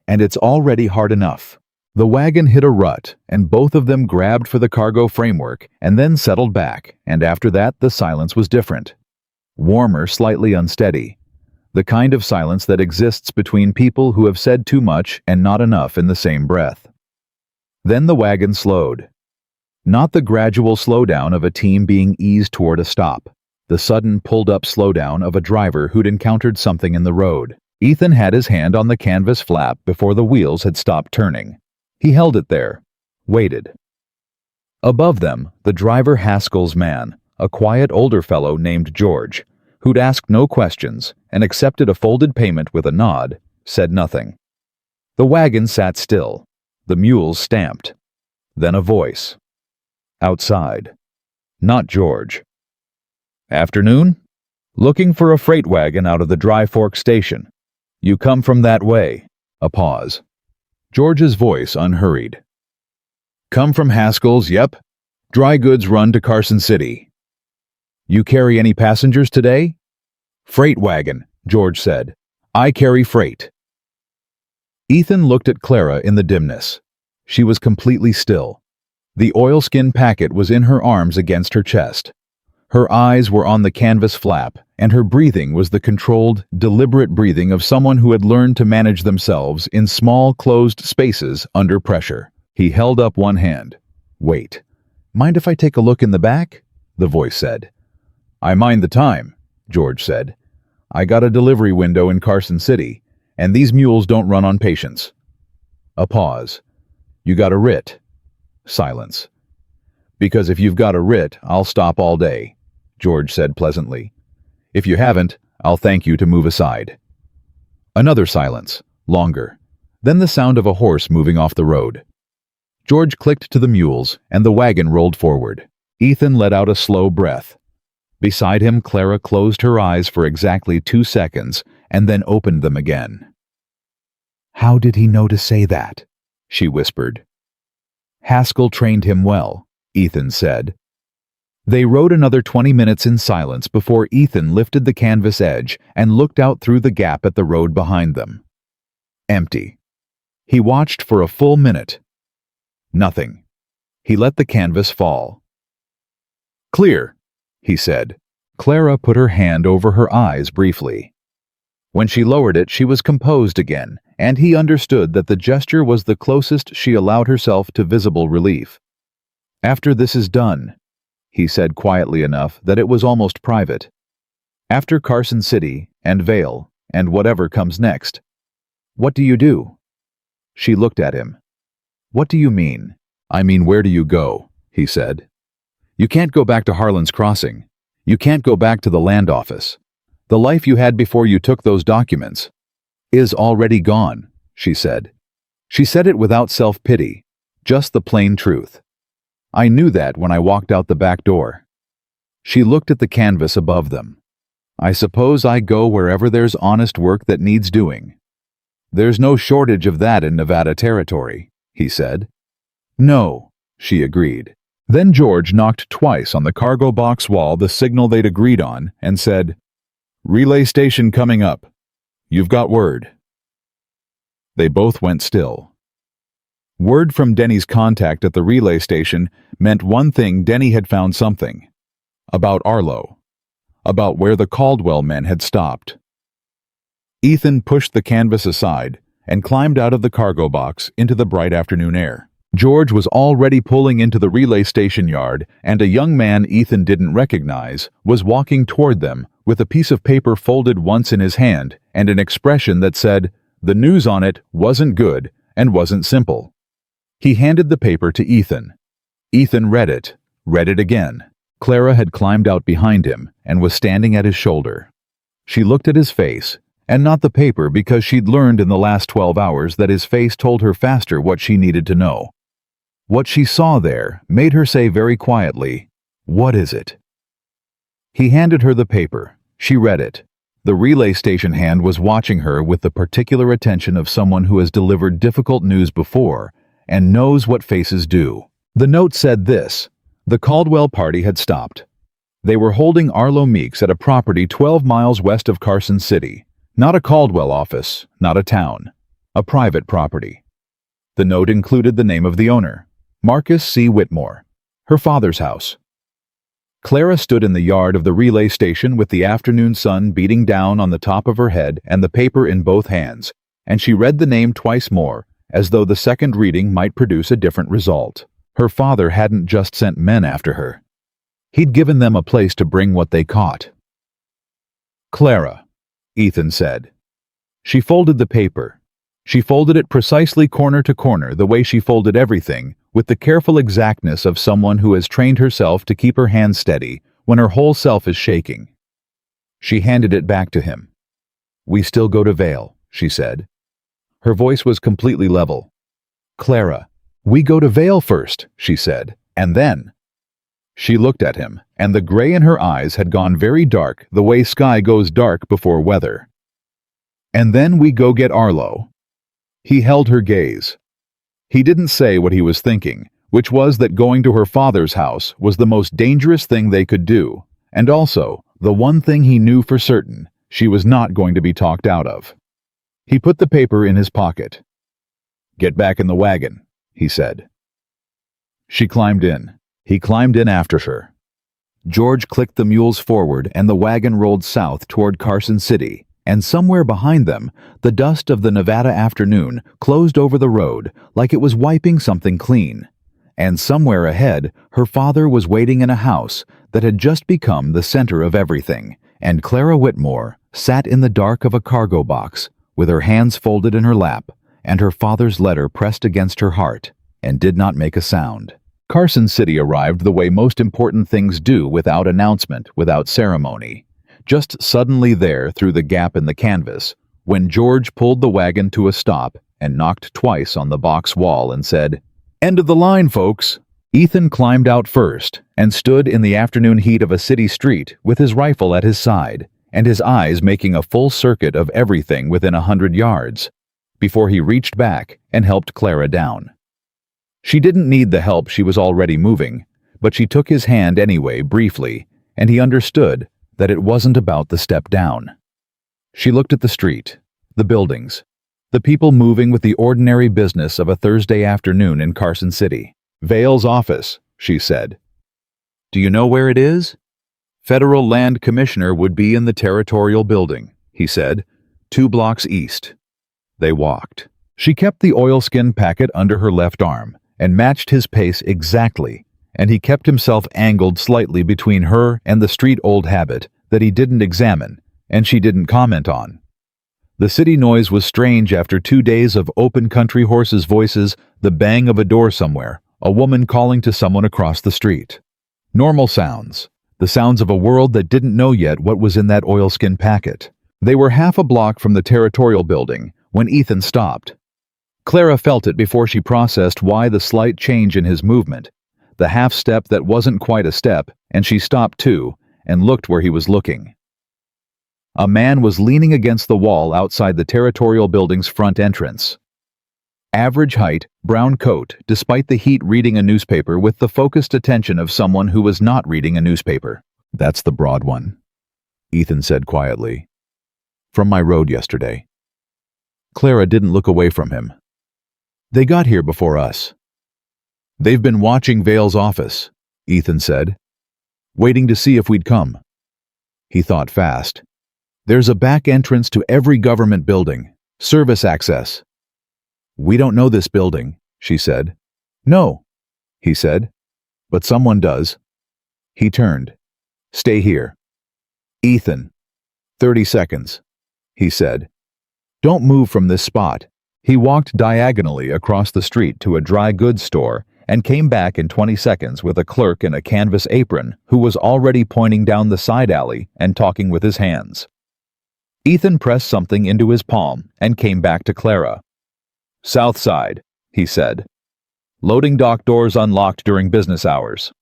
"And it's already hard enough." The wagon hit a rut, and both of them grabbed for the cargo framework and then settled back, and after that the silence was different. Warmer, slightly unsteady. The kind of silence that exists between people who have said too much and not enough in the same breath. Then the wagon slowed. Not the gradual slowdown of a team being eased toward a stop. The sudden pulled-up slowdown of a driver who'd encountered something in the road. Ethan had his hand on the canvas flap before the wheels had stopped turning. He held it there, waited. Above them, the driver Haskell's man, a quiet older fellow named George, who'd asked no questions and accepted a folded payment with a nod, said nothing. The wagon sat still. The mules stamped. Then a voice. Outside. Not George. "Afternoon? Looking for a freight wagon out of the Dry Fork station. You come from that way." A pause. George's voice unhurried. "Come from Haskell's, yep. Dry goods run to Carson City." "You carry any passengers today?" "Freight wagon," George said. "I carry freight." Ethan looked at Clara in the dimness. She was completely still. The oilskin packet was in her arms against her chest. Her eyes were on the canvas flap, and her breathing was the controlled, deliberate breathing of someone who had learned to manage themselves in small, closed spaces under pressure. He held up one hand. "Wait. Mind if I take a look in the back?" the voice said. "I mind the time," George said. "I got a delivery window in Carson City, and these mules don't run on patience." A pause. "You got a writ?" Silence. "Because if you've got a writ, I'll stop all day," George said pleasantly. "If you haven't, I'll thank you to move aside." Another silence, longer. Then the sound of a horse moving off the road. George clicked to the mules, and the wagon rolled forward. Ethan let out a slow breath. Beside him, Clara closed her eyes for exactly 2 seconds and then opened them again. "How did he know to say that?" she whispered. "Haskell trained him well," Ethan said. They rode another 20 minutes in silence before Ethan lifted the canvas edge and looked out through the gap at the road behind them. Empty. He watched for a full minute. Nothing. He let the canvas fall. "Clear," he said. Clara put her hand over her eyes briefly. When she lowered it, she was composed again, and he understood that the gesture was the closest she allowed herself to visible relief. "After this is done," he said quietly enough that it was almost private. "After Carson City and Vale and whatever comes next, what do you do?" She looked at him. "What do you mean?" "I mean, where do you go?" he said. "You can't go back to Harlan's Crossing. You can't go back to the land office. The life you had before you took those documents is already gone," she said. She said it without self-pity, just the plain truth. "I knew that when I walked out the back door." She looked at the canvas above them. "I suppose I go wherever there's honest work that needs doing." "There's no shortage of that in Nevada Territory," he said. "No," she agreed. Then George knocked twice on the cargo box wall, the signal they'd agreed on, and said, "Relay station coming up. You've got word." They both went still. Word from Denny's contact at the relay station meant one thing: Denny had found something. About Arlo. About where the Caldwell men had stopped. Ethan pushed the canvas aside and climbed out of the cargo box into the bright afternoon air. George was already pulling into the relay station yard, and a young man Ethan didn't recognize was walking toward them with a piece of paper folded once in his hand and an expression that said the news on it wasn't good and wasn't simple. He handed the paper to Ethan. Ethan read it again. Clara had climbed out behind him and was standing at his shoulder. She looked at his face, and not the paper, because she'd learned in the last 12 hours that his face told her faster what she needed to know. What she saw there made her say very quietly, "What is it?" He handed her the paper. She read it. The relay station hand was watching her with the particular attention of someone who has delivered difficult news before and knows what faces do. The note said this: the Caldwell party had stopped. They were holding Arlo Meeks at a property 12 miles west of Carson City. Not a Caldwell office, not a town. A private property. The note included the name of the owner, Marcus C. Whitmore, her father's house. Clara stood in the yard of the relay station with the afternoon sun beating down on the top of her head and the paper in both hands, and she read the name twice more, as though the second reading might produce a different result. Her father hadn't just sent men after her. He'd given them a place to bring what they caught. "Clara," Ethan said. She folded the paper. She folded it precisely corner to corner, the way she folded everything, with the careful exactness of someone who has trained herself to keep her hands steady when her whole self is shaking. She handed it back to him. "We still go to Vale," she said. Her voice was completely level. "Clara, we go to Vale first," she said, "and then—" She looked at him, and the gray in her eyes had gone very dark, the way sky goes dark before weather. "And then we go get Arlo." He held her gaze. He didn't say what he was thinking, which was that going to her father's house was the most dangerous thing they could do, and also the one thing he knew for certain: she was not going to be talked out of. He put the paper in his pocket. "Get back in the wagon," he said. She climbed in. He climbed in after her. George clicked the mules forward and the wagon rolled south toward Carson City, and somewhere behind them, the dust of the Nevada afternoon closed over the road like it was wiping something clean. And somewhere ahead, her father was waiting in a house that had just become the center of everything, and Clara Whitmore sat in the dark of a cargo box with her hands folded in her lap and her father's letter pressed against her heart, and did not make a sound. Carson City arrived the way most important things do, without announcement, without ceremony. Just suddenly there through the gap in the canvas, when George pulled the wagon to a stop and knocked twice on the box wall and said, "End of the line, folks." Ethan climbed out first and stood in the afternoon heat of a city street with his rifle at his side and his eyes making a full circuit of everything within 100 yards, before he reached back and helped Clara down. She didn't need the help, she was already moving, but she took his hand anyway, briefly, and he understood that it wasn't about the step down. She looked at the street, the buildings, the people moving with the ordinary business of a Thursday afternoon in Carson City. "Vale's office," she said. "Do you know where it is?" "Federal Land Commissioner would be in the Territorial Building," he said, 2 blocks east. They walked. She kept the oilskin packet under her left arm and matched his pace exactly, and he kept himself angled slightly between her and the street-old habit that he didn't examine and she didn't comment on. The city noise was strange after 2 days of open country horses' voices, the bang of a door somewhere, a woman calling to someone across the street. Normal sounds, the sounds of a world that didn't know yet what was in that oilskin packet. They were half a block from the Territorial Building when Ethan stopped. Clara felt it before she processed why the slight change in his movement, the half step that wasn't quite a step, and she stopped too and looked where he was looking. A man was leaning against the wall outside the Territorial Building's front entrance. Average height, brown coat, despite the heat, reading a newspaper with the focused attention of someone who was not reading a newspaper. "That's the broad one," Ethan said quietly. "From my road yesterday." Clara didn't look away from him. "They got here before us." "They've been watching Vale's office," Ethan said, "waiting to see if we'd come." He thought fast. "There's a back entrance to every government building, service access." "We don't know this building," she said. "No," he said, "but someone does." He turned. "Stay here." "Ethan, 30 seconds," he said. "Don't move from this spot." He walked diagonally across the street to a dry goods store and came back in 20 seconds with a clerk in a canvas apron who was already pointing down the side alley and talking with his hands. Ethan pressed something into his palm and came back to Clara. "South side," he said. "Loading dock doors unlocked during business hours."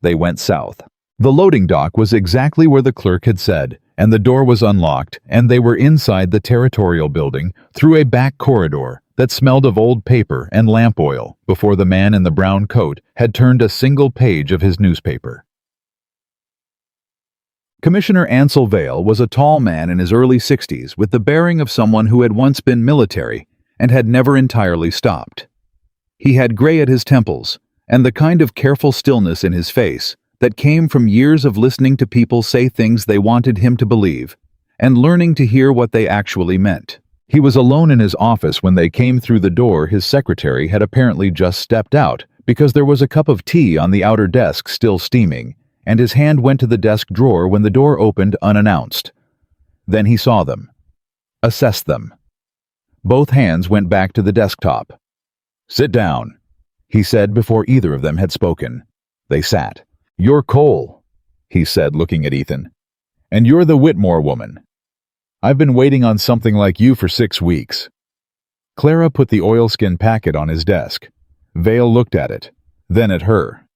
They went south. The loading dock was exactly where the clerk had said, and the door was unlocked, and they were inside the Territorial Building through a back corridor that smelled of old paper and lamp oil before the man in the brown coat had turned a single page of his newspaper. Commissioner Ansel Vale was a tall man in his early 60s with the bearing of someone who had once been military and had never entirely stopped. He had gray at his temples and the kind of careful stillness in his face that came from years of listening to people say things they wanted him to believe and learning to hear what they actually meant. He was alone in his office when they came through the door. His secretary had apparently just stepped out because there was a cup of tea on the outer desk still steaming, and his hand went to the desk drawer when the door opened unannounced. Then he saw them, assessed them. Both hands went back to the desktop. "Sit down," he said before either of them had spoken. They sat. "You're Cole," he said, looking at Ethan. "And you're the Whitmore woman. I've been waiting on something like you for 6 weeks." Clara put the oilskin packet on his desk. Vale looked at it, then at her.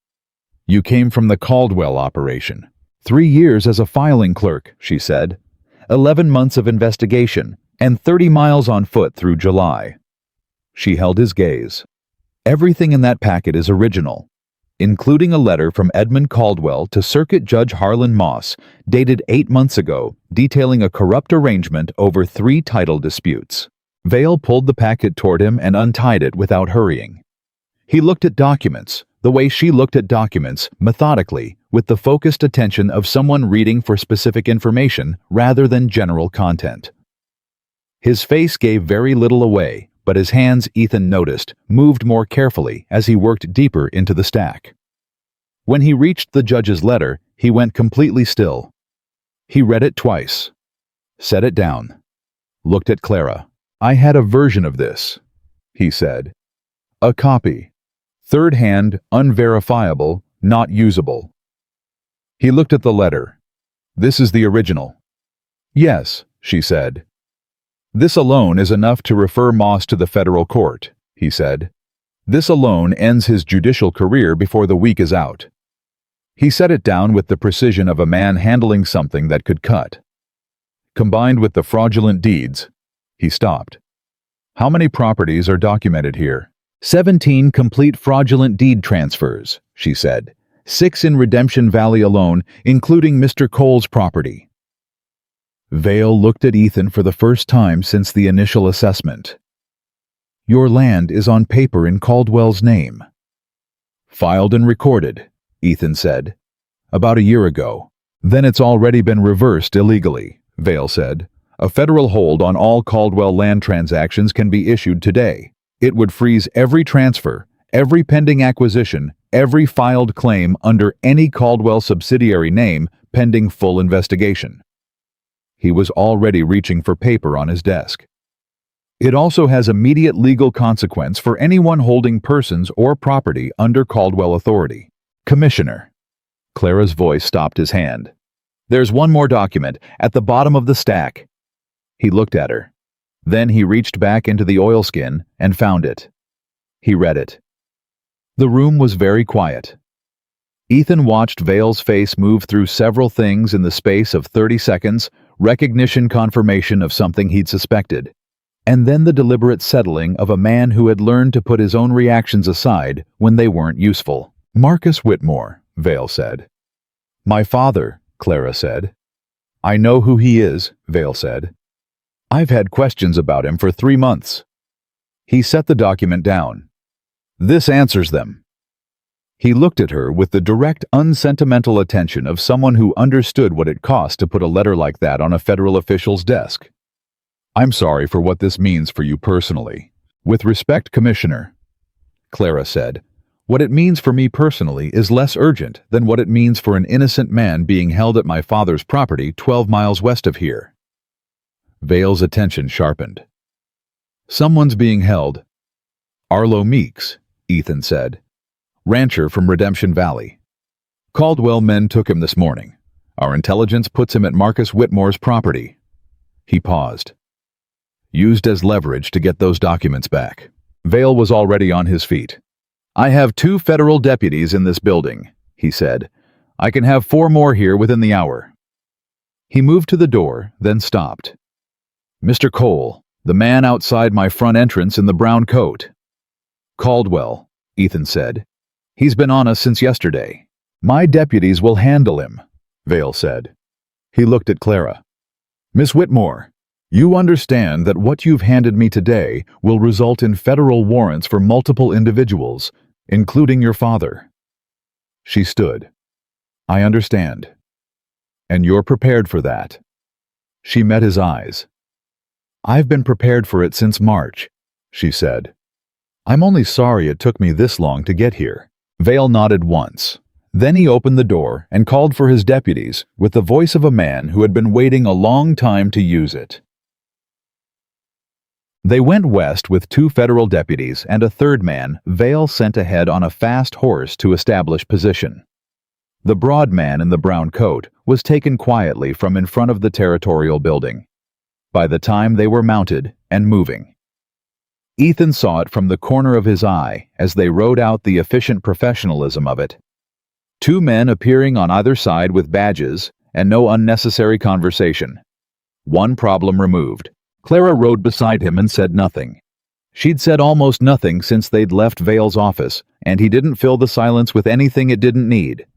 "You came from the Caldwell operation. 3 years as a filing clerk," she said. 11 months of investigation, and 30 miles on foot through July. She held his gaze. "Everything in that packet is original, including a letter from Edmund Caldwell to Circuit Judge Harlan Moss, dated 8 months ago, detailing a corrupt arrangement over 3 title disputes." Vale pulled the packet toward him and untied it without hurrying. He looked at documents, the way she looked at documents, methodically, with the focused attention of someone reading for specific information rather than general content. His face gave very little away, but his hands, Ethan noticed, moved more carefully as he worked deeper into the stack. When he reached the judge's letter, he went completely still. He read it twice, set it down, looked at Clara. "I had a version of this," he said. "A copy. Third hand, unverifiable, not usable." He looked at the letter. "This is the original." "Yes," she said. "This alone is enough to refer Moss to the federal court," he said. "This alone ends his judicial career before the week is out." He set it down with the precision of a man handling something that could cut. "Combined with the fraudulent deeds," he stopped. "How many properties are documented here?" 17 complete fraudulent deed transfers, she said. 6 in Redemption Valley alone, including Mr. Cole's property. Vale looked at Ethan for the first time since the initial assessment. "Your land is on paper in Caldwell's name." "Filed and recorded," Ethan said. "About a year ago." "Then it's already been reversed illegally," Vale said. "A federal hold on all Caldwell land transactions can be issued today. It would freeze every transfer, every pending acquisition, every filed claim under any Caldwell subsidiary name pending full investigation." He was already reaching for paper on his desk. "It also has immediate legal consequence for anyone holding persons or property under Caldwell authority." "Commissioner." Clara's voice stopped his hand. "There's one more document, at the bottom of the stack." He looked at her. Then he reached back into the oilskin and found it. He read it. The room was very quiet. Ethan watched Vale's face move through several things in the space of 30 seconds, recognition, confirmation of something he'd suspected, and then the deliberate settling of a man who had learned to put his own reactions aside when they weren't useful. "Marcus Whitmore," Vale said. "My father," Clara said. "I know who he is," Vale said. "I've had questions about him for 3 months." He set the document down. "This answers them." He looked at her with the direct, unsentimental attention of someone who understood what it cost to put a letter like that on a federal official's desk. "I'm sorry for what this means for you personally." "With respect, Commissioner," Clara said, "what it means for me personally is less urgent than what it means for an innocent man being held at my father's property 12 miles west of here." Vale's attention sharpened. "Someone's being held." "Arlo Meeks," Ethan said. "Rancher from Redemption Valley. Caldwell men took him this morning. Our intelligence puts him at Marcus Whitmore's property." He paused. "Used as leverage to get those documents back." Vale was already on his feet. "I have 2 federal deputies in this building," he said. "I can have 4 more here within the hour." He moved to the door, then stopped. "Mr. Cole, the man outside my front entrance in the brown coat." "Caldwell," Ethan said. "He's been on us since yesterday." "My deputies will handle him," Vale said. He looked at Clara. "Miss Whitmore, you understand that what you've handed me today will result in federal warrants for multiple individuals, including your father." She stood. "I understand." "And you're prepared for that?" She met his eyes. "I've been prepared for it since March," she said. "I'm only sorry it took me this long to get here." Vale nodded once. Then he opened the door and called for his deputies with the voice of a man who had been waiting a long time to use it. They went west with 2 federal deputies and a third man Vale sent ahead on a fast horse to establish position. The broad man in the brown coat was taken quietly from in front of the territorial building. By the time they were mounted and moving, Ethan saw it from the corner of his eye as they rode out the efficient professionalism of it. 2 men appearing on either side with badges and no unnecessary conversation. 1 problem removed. Clara rode beside him and said nothing. She'd said almost nothing since they'd left Vale's office, and he didn't fill the silence with anything it didn't need.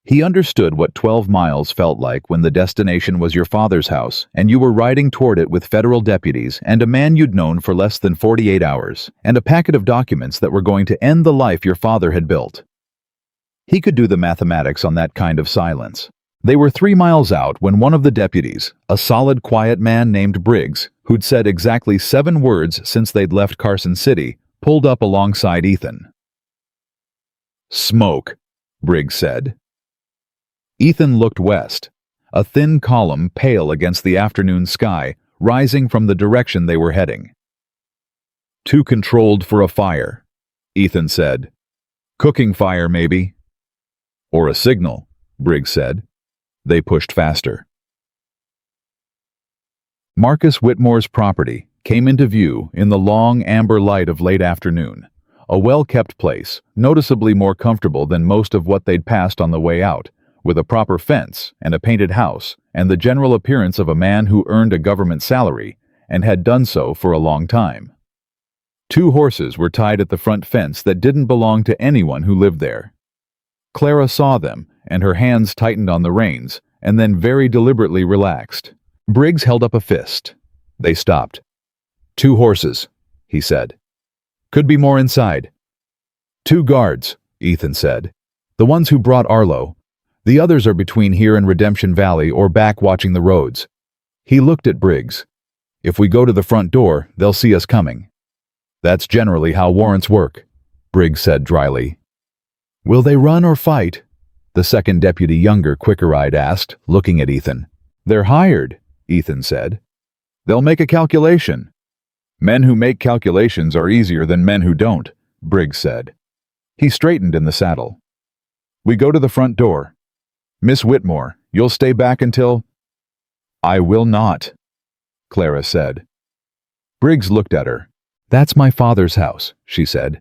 He understood what 12 miles felt like when the destination was your father's house, and you were riding toward it with federal deputies and a man you'd known for less than 48 hours, and a packet of documents that were going to end the life your father had built. He could do the mathematics on that kind of silence. They were 3 miles out when one of the deputies, a solid, quiet man named Briggs, who'd said exactly 7 words since they'd left Carson City, pulled up alongside Ethan. "Smoke," Briggs said. Ethan looked west, a thin column pale against the afternoon sky, rising from the direction they were heading. "Too controlled for a fire," Ethan said. "Cooking fire, maybe." "Or a signal," Briggs said. They pushed faster. Marcus Whitmore's property came into view in the long amber light of late afternoon, a well-kept place, noticeably more comfortable than most of what they'd passed on the way out, with a proper fence and a painted house and the general appearance of a man who earned a government salary and had done so for a long time. 2 horses were tied at the front fence that didn't belong to anyone who lived there. Clara saw them, and her hands tightened on the reins, and then very deliberately relaxed. Briggs held up a fist. They stopped. 2 horses, he said. "Could be more inside." 2 guards, Ethan said. "The ones who brought Arlo. The others are between here and Redemption Valley or back watching the roads." He looked at Briggs. "If we go to the front door, they'll see us coming." "That's generally how warrants work," Briggs said dryly. "Will they run or fight?" the second deputy, younger, quicker-eyed, asked, looking at Ethan. "They're hired," Ethan said. "They'll make a calculation." "Men who make calculations are easier than men who don't," Briggs said. He straightened in the saddle. "We go to the front door. Miss Whitmore, you'll stay back until—" "I will not," Clara said. Briggs looked at her. "That's my father's house," she said.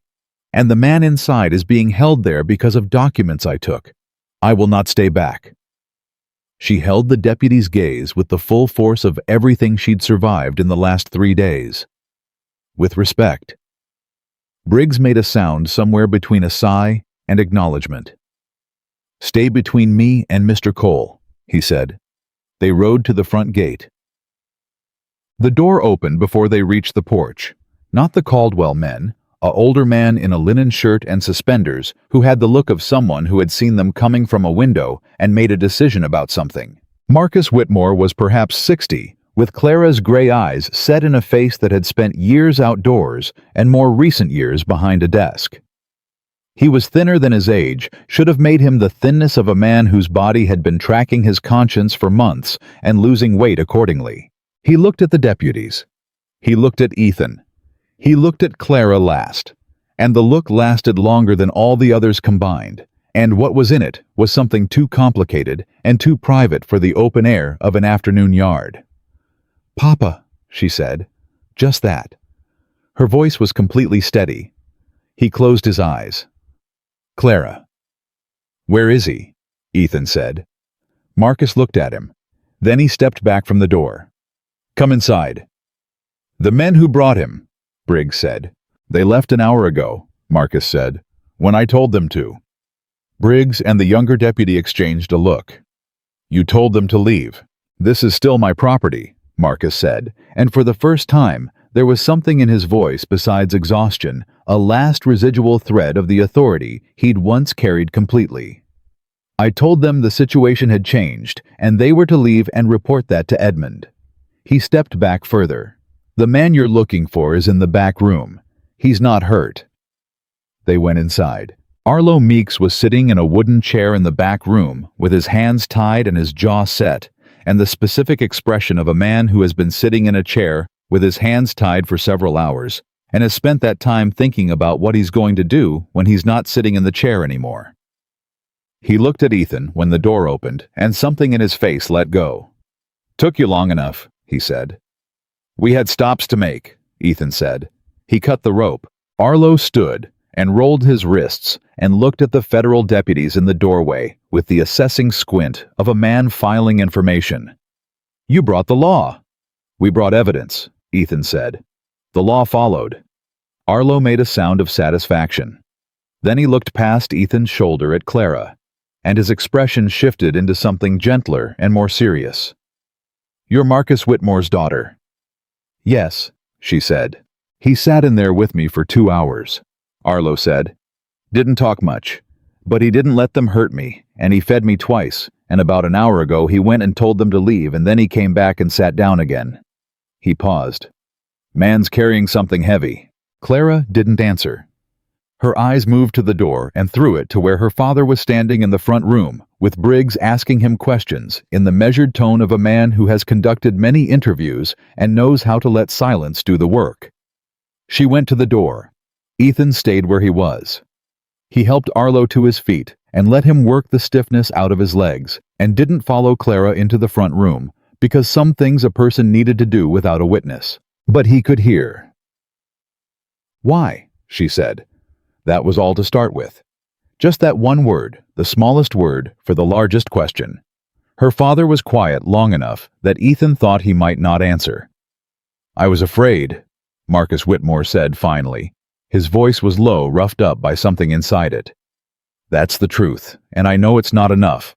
"And the man inside is being held there because of documents I took. I will not stay back." She held the deputy's gaze with the full force of everything she'd survived in the last 3 days. With respect. Briggs made a sound somewhere between a sigh and acknowledgement. "Stay between me and Mr. Cole," he said. They rode to the front gate. The door opened before they reached the porch. Not the Caldwell men, an older man in a linen shirt and suspenders who had the look of someone who had seen them coming from a window and made a decision about something. Marcus Whitmore was perhaps 60, with Clara's gray eyes set in a face that had spent years outdoors and more recent years behind a desk. He was thinner than his age, should have made him the thinness of a man whose body had been tracking his conscience for months and losing weight accordingly. He looked at the deputies. He looked at Ethan. He looked at Clara last, and the look lasted longer than all the others combined, and what was in it was something too complicated and too private for the open air of an afternoon yard. "Papa," she said, just that. Her voice was completely steady. He closed his eyes. "Clara." "Where is he?" Ethan said. Marcus looked at him. Then he stepped back from the door. "Come inside." "The men who brought him," Briggs said. "They left an hour ago," Marcus said, "when I told them to." Briggs and the younger deputy exchanged a look. "You told them to leave." "This is still my property," Marcus said, and for the first time, there was something in his voice besides exhaustion, a last residual thread of the authority he'd once carried completely. "I told them the situation had changed, and they were to leave and report that to Edmund." He stepped back further. "The man you're looking for is in the back room. He's not hurt." They went inside. Arlo Meeks was sitting in a wooden chair in the back room, with his hands tied and his jaw set, and the specific expression of a man who has been sitting in a chair with his hands tied for several hours, and has spent that time thinking about what he's going to do when he's not sitting in the chair anymore. He looked at Ethan when the door opened, and something in his face let go. "Took you long enough," he said. "We had stops to make," Ethan said. He cut the rope. Arlo stood and rolled his wrists and looked at the federal deputies in the doorway with the assessing squint of a man filing information. "You brought the law." "We brought evidence," Ethan said. "The law followed." Arlo made a sound of satisfaction. Then he looked past Ethan's shoulder at Clara, and his expression shifted into something gentler and more serious. "You're Marcus Whitmore's daughter." "Yes," she said. "He sat in there with me for 2 hours," Arlo said. "Didn't talk much. But he didn't let them hurt me, and he fed me twice, and about an hour ago he went and told them to leave, and then he came back and sat down again." He paused. "Man's carrying something heavy." Clara didn't answer. Her eyes moved to the door and through it to where her father was standing in the front room, with Briggs asking him questions in the measured tone of a man who has conducted many interviews and knows how to let silence do the work. She went to the door. Ethan stayed where he was. He helped Arlo to his feet and let him work the stiffness out of his legs, and didn't follow Clara into the front room, because some things a person needed to do without a witness. But he could hear. "Why?" she said. That was all to start with. Just that one word, the smallest word, for the largest question. Her father was quiet long enough that Ethan thought he might not answer. "I was afraid," Marcus Whitmore said finally. His voice was low, roughed up by something inside it. "That's the truth, and I know it's not enough.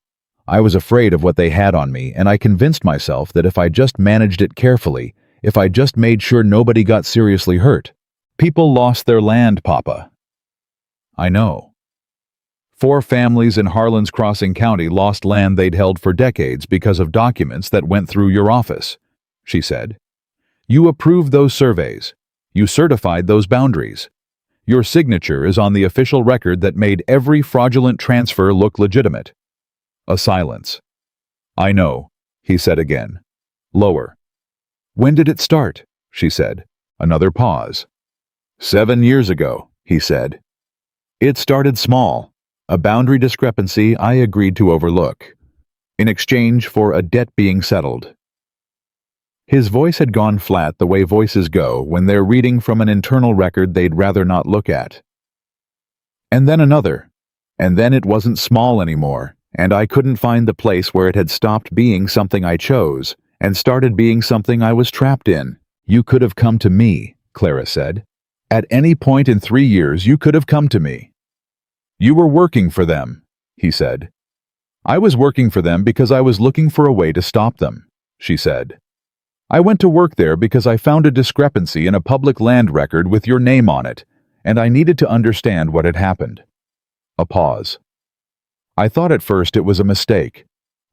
I was afraid of what they had on me, and I convinced myself that if I just managed it carefully, if I just made sure nobody got seriously hurt. People lost their land, Papa." "I know." 4 families in Harlan's Crossing County lost land they'd held for decades because of documents that went through your office, she said. "You approved those surveys. You certified those boundaries. Your signature is on the official record that made every fraudulent transfer look legitimate." A silence. "I know," he said again. Lower. "When did it start?" she said. Another pause. 7 years ago, he said. "It started small. A boundary discrepancy I agreed to overlook, in exchange for a debt being settled." His voice had gone flat the way voices go when they're reading from an internal record they'd rather not look at. "And then another. And then it wasn't small anymore, and I couldn't find the place where it had stopped being something I chose and started being something I was trapped in." "You could have come to me," Clara said. "At any point in 3 years you could have come to me." "You were working for them," he said. "I was working for them because I was looking for a way to stop them," she said. "I went to work there because I found a discrepancy in a public land record with your name on it, and I needed to understand what had happened." A pause. "I thought at first it was a mistake.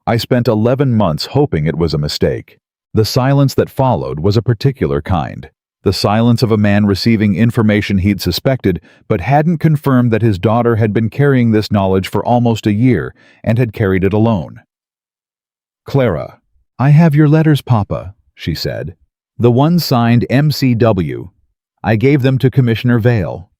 I spent 11 months hoping it was a mistake." The silence that followed was a particular kind. The silence of a man receiving information he'd suspected, but hadn't confirmed that his daughter had been carrying this knowledge for almost a year and had carried it alone. "Clara, I have your letters, Papa," she said. "The ones signed MCW. I gave them to Commissioner Vale."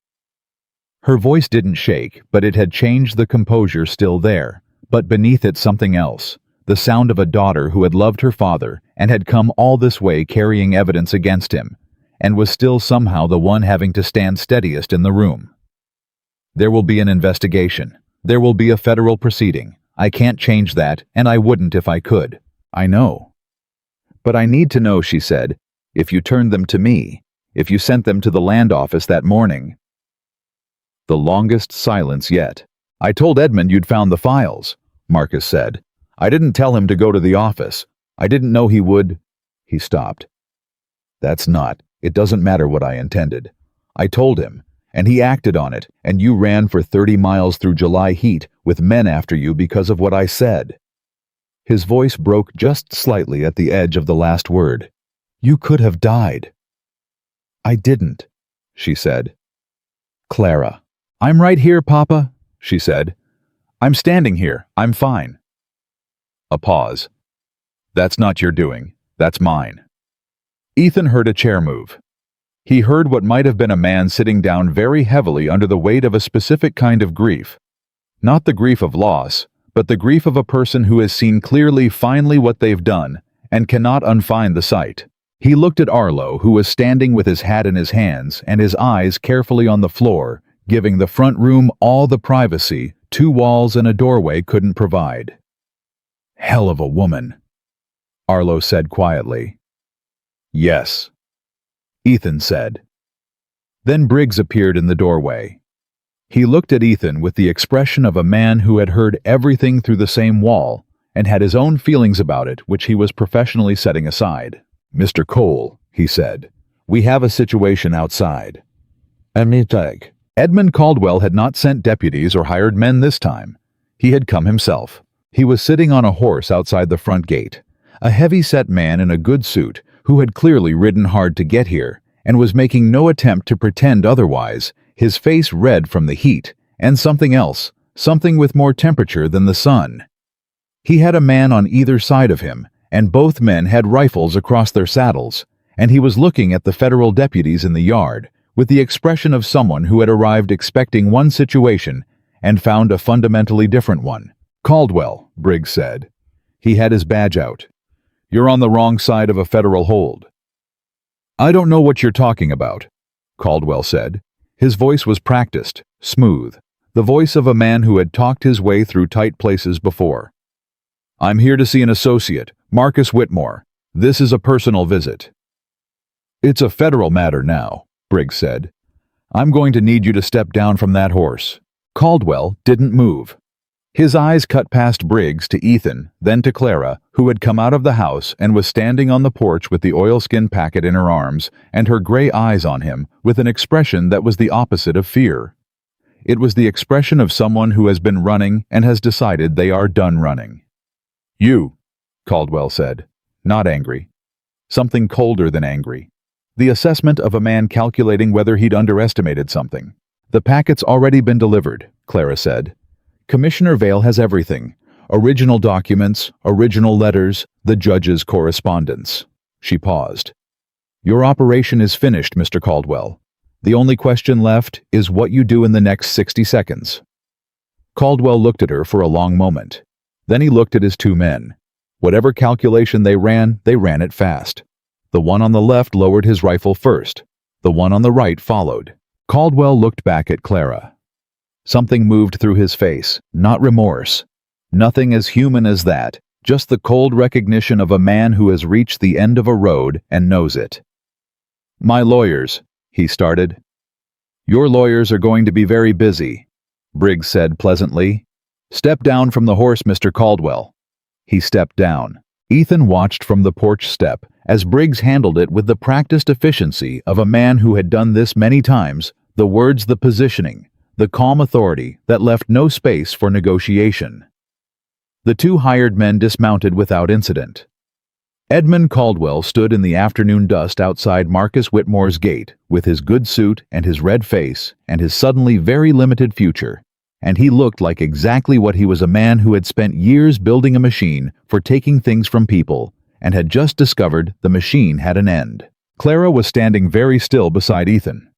Her voice didn't shake, but it had changed, the composure still there, but beneath it something else, the sound of a daughter who had loved her father and had come all this way carrying evidence against him, and was still somehow the one having to stand steadiest in the room. "There will be an investigation. There will be a federal proceeding. I can't change that, and I wouldn't if I could. I know. But I need to know," she said, "if you turned them to me, if you sent them to the land office that morning." The longest silence yet. "I told Edmund you'd found the files," Marcus said. "I didn't tell him to go to the office. I didn't know he would." He stopped. It doesn't matter what I intended. I told him, and he acted on it, and you ran for 30 miles through July heat with men after you because of what I said." His voice broke just slightly at the edge of the last word. "You could have died." "I didn't," she said. "Clara." "I'm right here, Papa," she said. "I'm standing here. I'm fine." A pause. "That's not your doing. That's mine." Ethan heard a chair move. He heard what might have been a man sitting down very heavily under the weight of a specific kind of grief. Not the grief of loss, but the grief of a person who has seen clearly finally what they've done and cannot unfind the sight. He looked at Arlo, who was standing with his hat in his hands and his eyes carefully on the floor, giving the front room all the privacy 2 walls and a doorway couldn't provide. "Hell of a woman," Arlo said quietly. "Yes," Ethan said. Then Briggs appeared in the doorway. He looked at Ethan with the expression of a man who had heard everything through the same wall and had his own feelings about it, which he was professionally setting aside. "Mr. Cole," he said, "we have a situation outside." "A meeting," Edmund Caldwell had not sent deputies or hired men this time. He had come himself. He was sitting on a horse outside the front gate, a heavy-set man in a good suit who had clearly ridden hard to get here and was making no attempt to pretend otherwise, his face red from the heat, and something else, something with more temperature than the sun. He had a man on either side of him, and both men had rifles across their saddles, and he was looking at the federal deputies in the yard with the expression of someone who had arrived expecting one situation and found a fundamentally different one. "Caldwell," Briggs said. He had his badge out. "You're on the wrong side of a federal hold." "I don't know what you're talking about," Caldwell said. His voice was practiced, smooth, the voice of a man who had talked his way through tight places before. "I'm here to see an associate, Marcus Whitmore. This is a personal visit." "It's a federal matter now," Briggs said. "I'm going to need you to step down from that horse." Caldwell didn't move. His eyes cut past Briggs to Ethan, then to Clara, who had come out of the house and was standing on the porch with the oilskin packet in her arms and her gray eyes on him with an expression that was the opposite of fear. It was the expression of someone who has been running and has decided they are done running. "You," Caldwell said, not angry. Something colder than angry. The assessment of a man calculating whether he'd underestimated something. "The packet's already been delivered," Clara said. "Commissioner Vale has everything. Original documents, original letters, the judge's correspondence." She paused. "Your operation is finished, Mr. Caldwell. The only question left is what you do in the next 60 seconds. Caldwell looked at her for a long moment. Then he looked at his two men. Whatever calculation they ran it fast. The one on the left lowered his rifle first. The one on the right followed. Caldwell looked back at Clara. Something moved through his face, not remorse. Nothing as human as that, just the cold recognition of a man who has reached the end of a road and knows it. "My lawyers," he started. "Your lawyers are going to be very busy," Briggs said pleasantly. "Step down from the horse, Mr. Caldwell." He stepped down. Ethan watched from the porch step as Briggs handled it with the practiced efficiency of a man who had done this many times, the words, the positioning, the calm authority that left no space for negotiation. The two hired men dismounted without incident. Edmund Caldwell stood in the afternoon dust outside Marcus Whitmore's gate with his good suit and his red face and his suddenly very limited future, and he looked like exactly what he was, a man who had spent years building a machine for taking things from people and had just discovered the machine had an end. Clara was standing very still beside Ethan.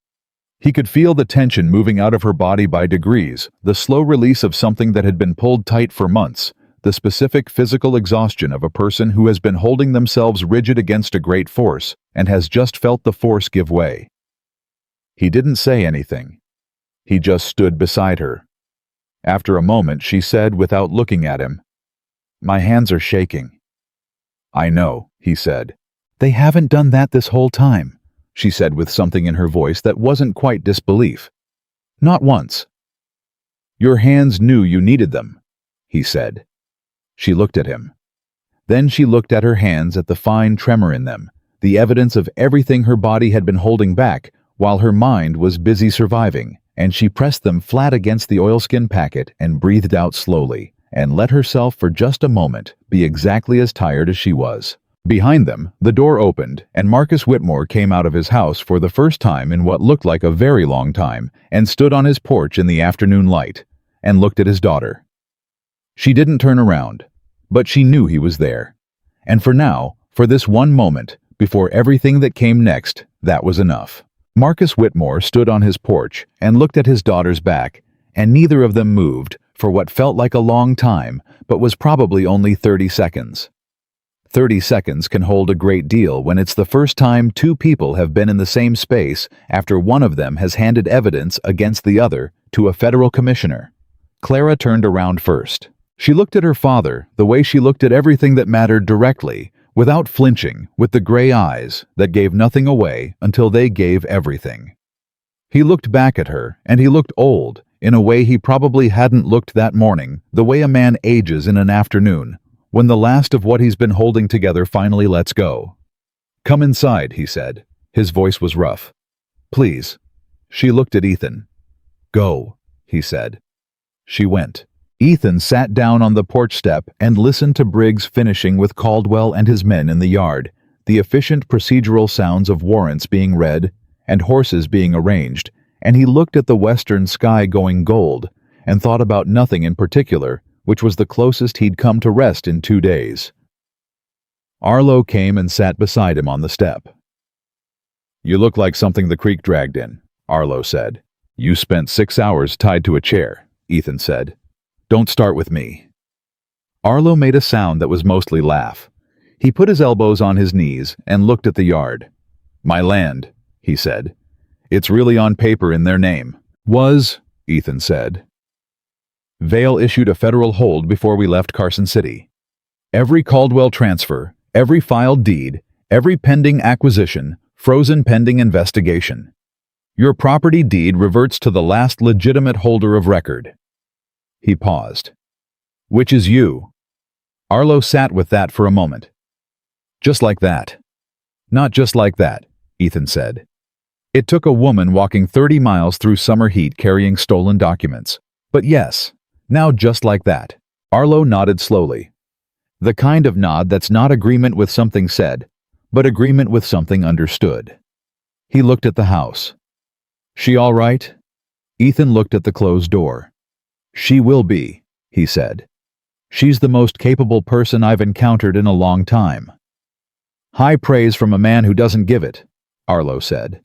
He could feel the tension moving out of her body by degrees, the slow release of something that had been pulled tight for months, the specific physical exhaustion of a person who has been holding themselves rigid against a great force and has just felt the force give way. He didn't say anything. He just stood beside her. After a moment, she said without looking at him, "My hands are shaking." "I know," he said. "They haven't done that this whole time," she said with something in her voice that wasn't quite disbelief. "Not once." "Your hands knew you needed them," he said. She looked at him. Then she looked at her hands, at the fine tremor in them, the evidence of everything her body had been holding back while her mind was busy surviving, and she pressed them flat against the oilskin packet and breathed out slowly, and let herself for just a moment be exactly as tired as she was. Behind them, the door opened, and Marcus Whitmore came out of his house for the first time in what looked like a very long time, and stood on his porch in the afternoon light, and looked at his daughter. She didn't turn around, but she knew he was there. And for now, for this one moment, before everything that came next, that was enough. Marcus Whitmore stood on his porch and looked at his daughter's back, and neither of them moved for what felt like a long time, but was probably only 30 seconds. 30 seconds can hold a great deal when it's the first time two people have been in the same space after one of them has handed evidence against the other to a federal commissioner. Clara turned around first. She looked at her father the way she looked at everything that mattered directly, without flinching, with the gray eyes that gave nothing away until they gave everything. He looked back at her, and he looked old, in a way he probably hadn't looked that morning, the way a man ages in an afternoon, when the last of what he's been holding together finally lets go. "Come inside," he said. His voice was rough. "Please." She looked at Ethan. Go, he said. She went. Ethan sat down on the porch step and listened to Briggs finishing with Caldwell and his men in the yard, the efficient procedural sounds of warrants being read and horses being arranged, and he looked at the western sky going gold and thought about nothing in particular, which was the closest he'd come to rest in 2 days. Arlo came and sat beside him on the step. "You look like something the creek dragged in," Arlo said. "You spent 6 hours tied to a chair," Ethan said. "Don't start with me." Arlo made a sound that was mostly laugh. He put his elbows on his knees and looked at the yard. "My land," he said. "It's really on paper in their name." "Was," Ethan said. "Vail issued a federal hold before we left Carson City. Every Caldwell transfer, every filed deed, every pending acquisition, frozen pending investigation. Your property deed reverts to the last legitimate holder of record." He paused. "Which is you." Arlo sat with that for a moment. "Just like that." "Not just like that," Ethan said. "It took a woman walking 30 miles through summer heat carrying stolen documents. But yes, now just like that." Arlo nodded slowly. The kind of nod that's not agreement with something said, but agreement with something understood. He looked at the house. "She all right?" Ethan looked at the closed door. "She will be," he said. "She's the most capable person I've encountered in a long time." "High praise from a man who doesn't give it," Arlo said.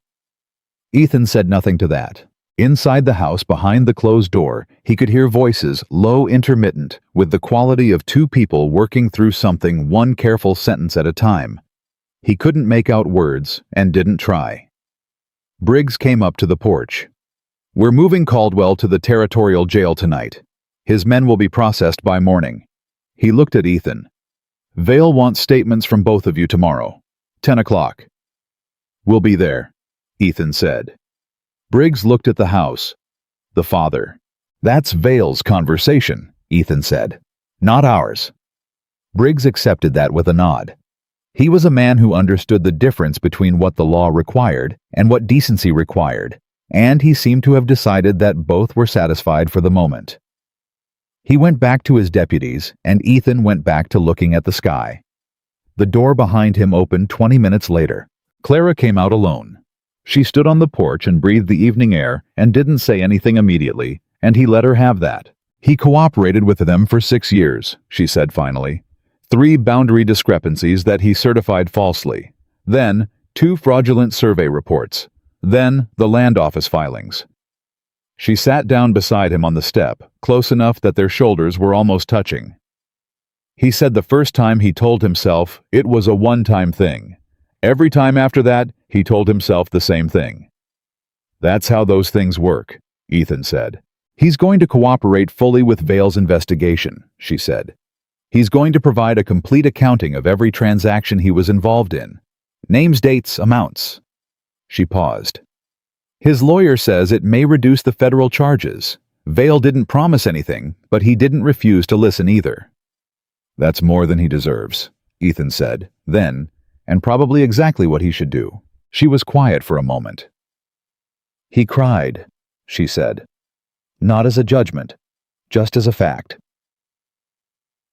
Ethan said nothing to that. Inside the house behind the closed door, he could hear voices, low, intermittent, with the quality of two people working through something one careful sentence at a time. He couldn't make out words and didn't try. Briggs came up to the porch. "We're moving Caldwell to the territorial jail tonight. His men will be processed by morning." He looked at Ethan. "Vail wants statements from both of you tomorrow. 10 o'clock. "We'll be there," Ethan said. Briggs looked at the house. "The father." "That's Vail's conversation," Ethan said. "Not ours." Briggs accepted that with a nod. He was a man who understood the difference between what the law required and what decency required, and he seemed to have decided that both were satisfied for the moment. He went back to his deputies, and Ethan went back to looking at the sky. The door behind him opened 20 minutes later. Clara came out alone. She stood on the porch and breathed the evening air and didn't say anything immediately, and he let her have that. "He cooperated with them for 6 years, she said finally. 3 boundary discrepancies that he certified falsely. Then, 2 fraudulent survey reports. Then, the land office filings." She sat down beside him on the step, close enough that their shoulders were almost touching. He said the first time he told himself it was a one-time thing. Every time after that, he told himself the same thing. "That's how those things work," Ethan said. "He's going to cooperate fully with Vail's investigation," she said. "He's going to provide a complete accounting of every transaction he was involved in. Names, dates, amounts." She paused. "His lawyer says it may reduce the federal charges. Vail didn't promise anything, but he didn't refuse to listen either." "That's more than he deserves," Ethan said, then, and probably exactly what he should do. She was quiet for a moment. "He cried," she said. "Not as a judgment, just as a fact.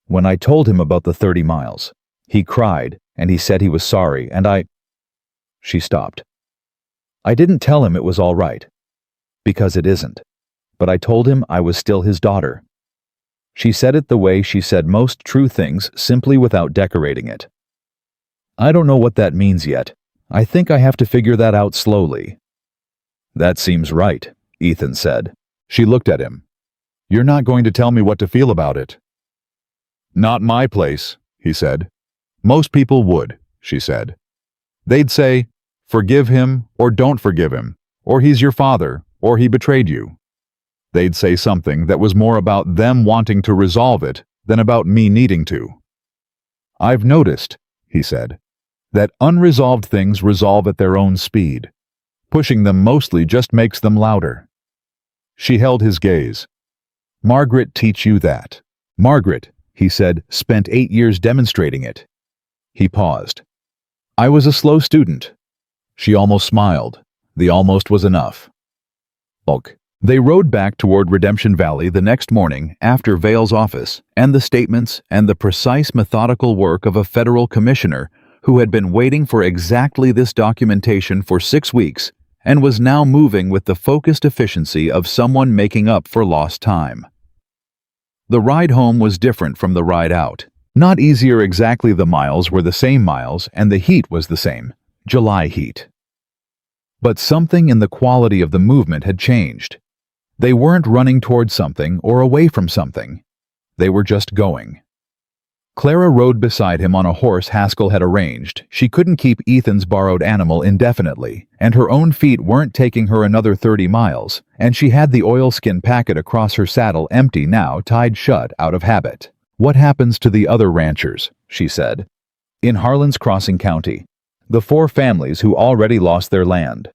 When I told him about the 30 miles, he cried, and he said he was sorry, and She stopped. "I didn't tell him it was all right, because it isn't, but I told him I was still his daughter." She said it the way she said most true things, simply without decorating it. "I don't know what that means yet. I think I have to figure that out slowly." "That seems right," Ethan said. She looked at him. "You're not going to tell me what to feel about it." "Not my place," he said. "Most people would," she said. "They'd say, forgive him or don't forgive him, or he's your father, or he betrayed you. They'd say something that was more about them wanting to resolve it than about me needing to. I've noticed," he said, "that unresolved things resolve at their own speed. Pushing them mostly just makes them louder." She held his gaze. "Margaret teach you that?" "Margaret," he said, "spent 8 years demonstrating it." He paused. "I was a slow student." She almost smiled. The almost was enough. "Look," They rode back toward Redemption Valley the next morning after Vale's office and the statements and the precise methodical work of a federal commissioner who had been waiting for exactly this documentation for 6 weeks and was now moving with the focused efficiency of someone making up for lost time. The ride home was different from the ride out. Not easier exactly, the miles were the same miles and the heat was the same, July heat. But something in the quality of the movement had changed. They weren't running toward something or away from something. They were just going. Clara rode beside him on a horse Haskell had arranged. She couldn't keep Ethan's borrowed animal indefinitely, and her own feet weren't taking her another 30 miles, and she had the oilskin packet across her saddle empty now, tied shut out of habit. "What happens to the other ranchers?" she said. "In Harlan's Crossing County. The 4 families who already lost their land."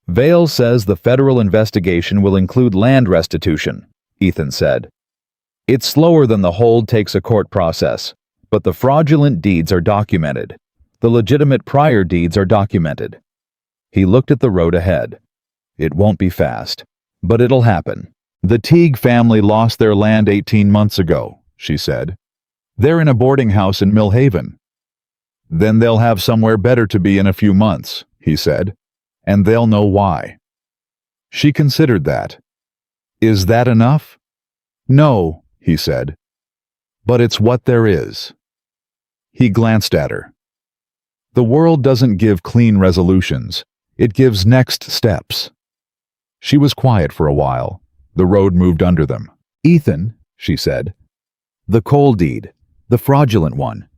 "Vale says the federal investigation will include land restitution," Ethan said. "It's slower than the hold takes a court process, but the fraudulent deeds are documented. The legitimate prior deeds are documented." He looked at the road ahead. "It won't be fast, but it'll happen. The Teague family lost their land 18 months ago," she said. "They're in a boarding house in Millhaven." "Then they'll have somewhere better to be in a few months," he said. "And they'll know why." She considered that. "Is that enough?" "No," he said. "But it's what there is." He glanced at her. "The world doesn't give clean resolutions. It gives next steps." She was quiet for a while. The road moved under them. "Ethan," she said. "The coal deed, the fraudulent one.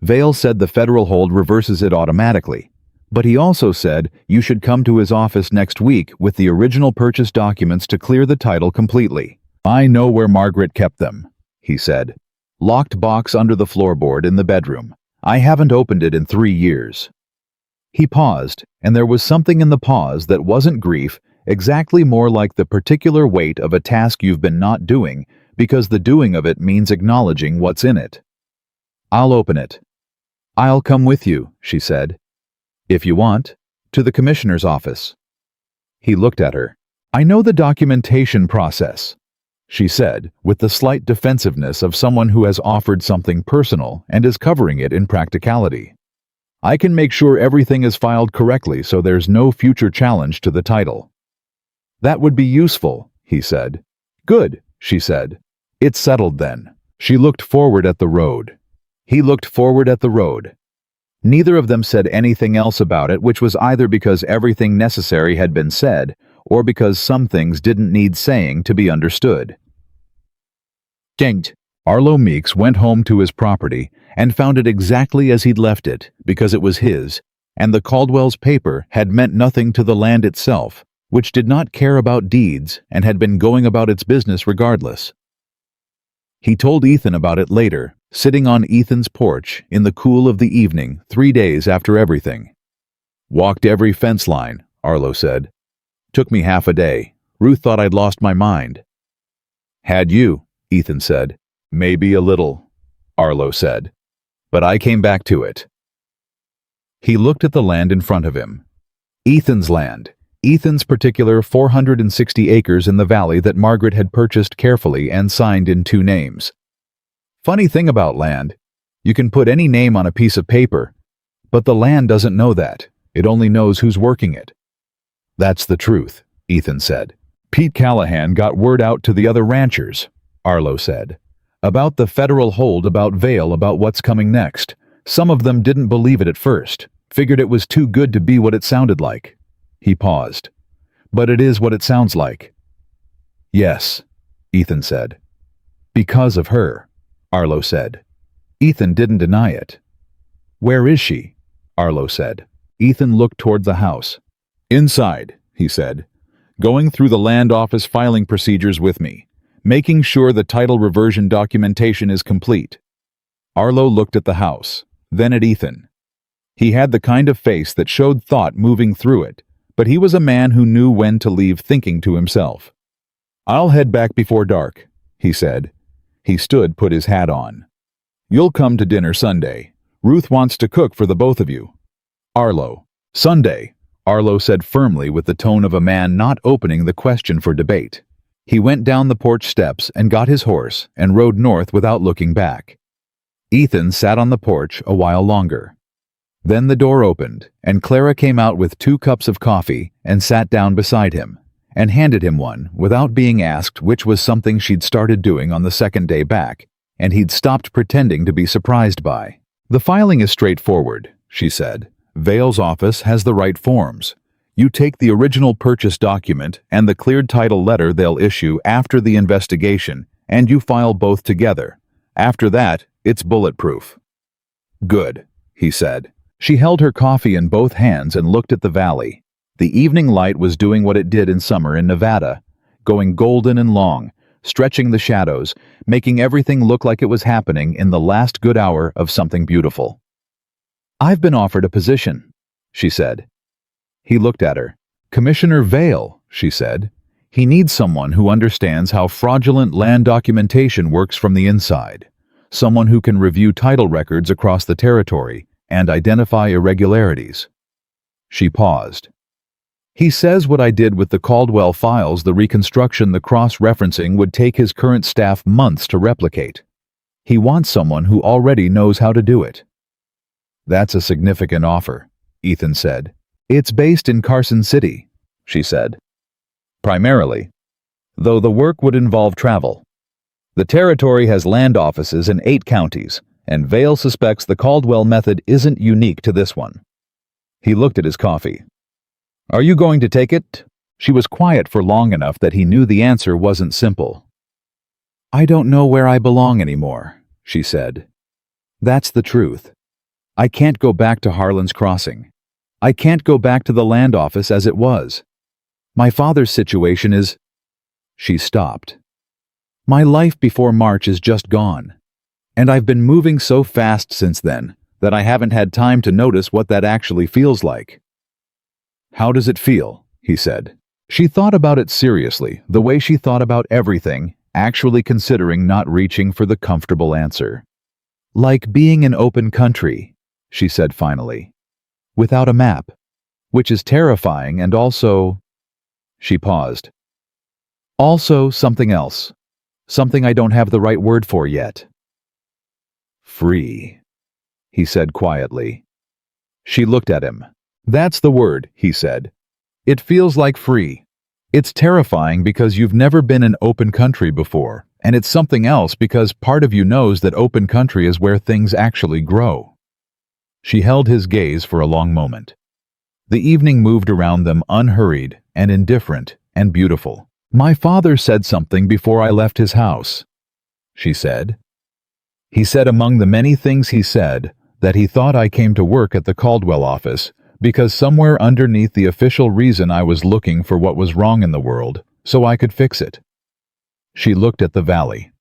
Vale said the federal hold reverses it automatically. But he also said you should come to his office next week with the original purchase documents to clear the title completely. I know where Margaret kept them," he said. "Locked box under the floorboard in the bedroom. I haven't opened it in 3 years." He paused, and there was something in the pause that wasn't grief, exactly more like the particular weight of a task you've been not doing, because the doing of it means acknowledging what's in it. "I'll open it." "I'll come with you," she said. "If you want, to the commissioner's office." He looked at her. "I know the documentation process," she said, with the slight defensiveness of someone who has offered something personal and is covering it in practicality. "I can make sure everything is filed correctly so there's no future challenge to the title." "That would be useful," he said. "Good," she said. "It's settled then." She looked forward at the road. He looked forward at the road. Neither of them said anything else about it, which was either because everything necessary had been said, or because some things didn't need saying to be understood. Dinged. Arlo Meeks went home to his property and found it exactly as he'd left it, because it was his, and the Caldwell's paper had meant nothing to the land itself, which did not care about deeds and had been going about its business regardless. He told Ethan about it later, sitting on Ethan's porch in the cool of the evening 3 days after everything. "Walked every fence line," Arlo said. "Took me half a day. Ruth thought I'd lost my mind." "Had you," Ethan said. "Maybe a little," Arlo said. "But I came back to it." He looked at the land in front of him. Ethan's land. Ethan's particular 460 acres in the valley that Margaret had purchased carefully and signed in 2 names. Funny thing about land, you can put any name on a piece of paper, but the land doesn't know that. It only knows who's working it. "That's the truth," Ethan said. "Pete Callahan got word out to the other ranchers," Arlo said, "about the federal hold, about Vale, about what's coming next. Some of them didn't believe it at first, figured it was too good to be what it sounded like." He paused. "But it is what it sounds like." "Yes," Ethan said. "Because of her," Arlo said. Ethan didn't deny it. "Where is she?" Arlo said. Ethan looked toward the house. "Inside," he said. "Going through the land office filing procedures with me, making sure the title reversion documentation is complete." Arlo looked at the house, then at Ethan. He had the kind of face that showed thought moving through it, but he was a man who knew when to leave thinking to himself. "I'll head back before dark," he said. He stood, put his hat on. "You'll come to dinner Sunday. Ruth wants to cook for the both of you." "Arlo, Sunday. Arlo said firmly with the tone of a man not opening the question for debate. He went down the porch steps and got his horse and rode north without looking back. Ethan sat on the porch a while longer. Then the door opened, and Clara came out with 2 cups of coffee and sat down beside him, and handed him one without being asked, which was something she'd started doing on the second day back, and he'd stopped pretending to be surprised by. "The filing is straightforward," she said. "Vale's office has the right forms. You take the original purchase document and the cleared title letter they'll issue after the investigation, and you file both together. After that, it's bulletproof." "Good," he said. She held her coffee in both hands and looked at the valley. The evening light was doing what it did in summer in Nevada, going golden and long, stretching the shadows, making everything look like it was happening in the last good hour of something beautiful. "I've been offered a position," she said. He looked at her. "Commissioner Vale," she said. "He needs someone who understands how fraudulent land documentation works from the inside, someone who can review title records across the territory and identify irregularities." She paused. "He says what I did with the Caldwell files, the reconstruction, the cross-referencing, would take his current staff months to replicate. He wants someone who already knows how to do it." "That's a significant offer," Ethan said. "It's based in Carson City," she said. "Primarily, though the work would involve travel. The territory has land offices in 8 counties, and Vale suspects the Caldwell method isn't unique to this one." He looked at his coffee. "Are you going to take it?" She was quiet for long enough that he knew the answer wasn't simple. "I don't know where I belong anymore," she said. "That's the truth. I can't go back to Harlan's Crossing. I can't go back to the land office as it was. My father's situation is—" She stopped. "My life before March is just gone. And I've been moving so fast since then that I haven't had time to notice what that actually feels like." "How does it feel?" he said. She thought about it seriously, the way she thought about everything, actually considering not reaching for the comfortable answer. "Like being in open country," she said finally. "Without a map. Which is terrifying and also—" She paused. "Also something else. Something I don't have the right word for yet." "Free," he said quietly. She looked at him. "That's the word," he said. "It feels like free. It's terrifying because you've never been in open country before, and it's something else because part of you knows that open country is where things actually grow." She held his gaze for a long moment. The evening moved around them unhurried and indifferent and beautiful. "My father said something before I left his house," she said. "He said among the many things he said that he thought I came to work at the Caldwell office because somewhere underneath the official reason I was looking for what was wrong in the world so I could fix it." She looked at the valley.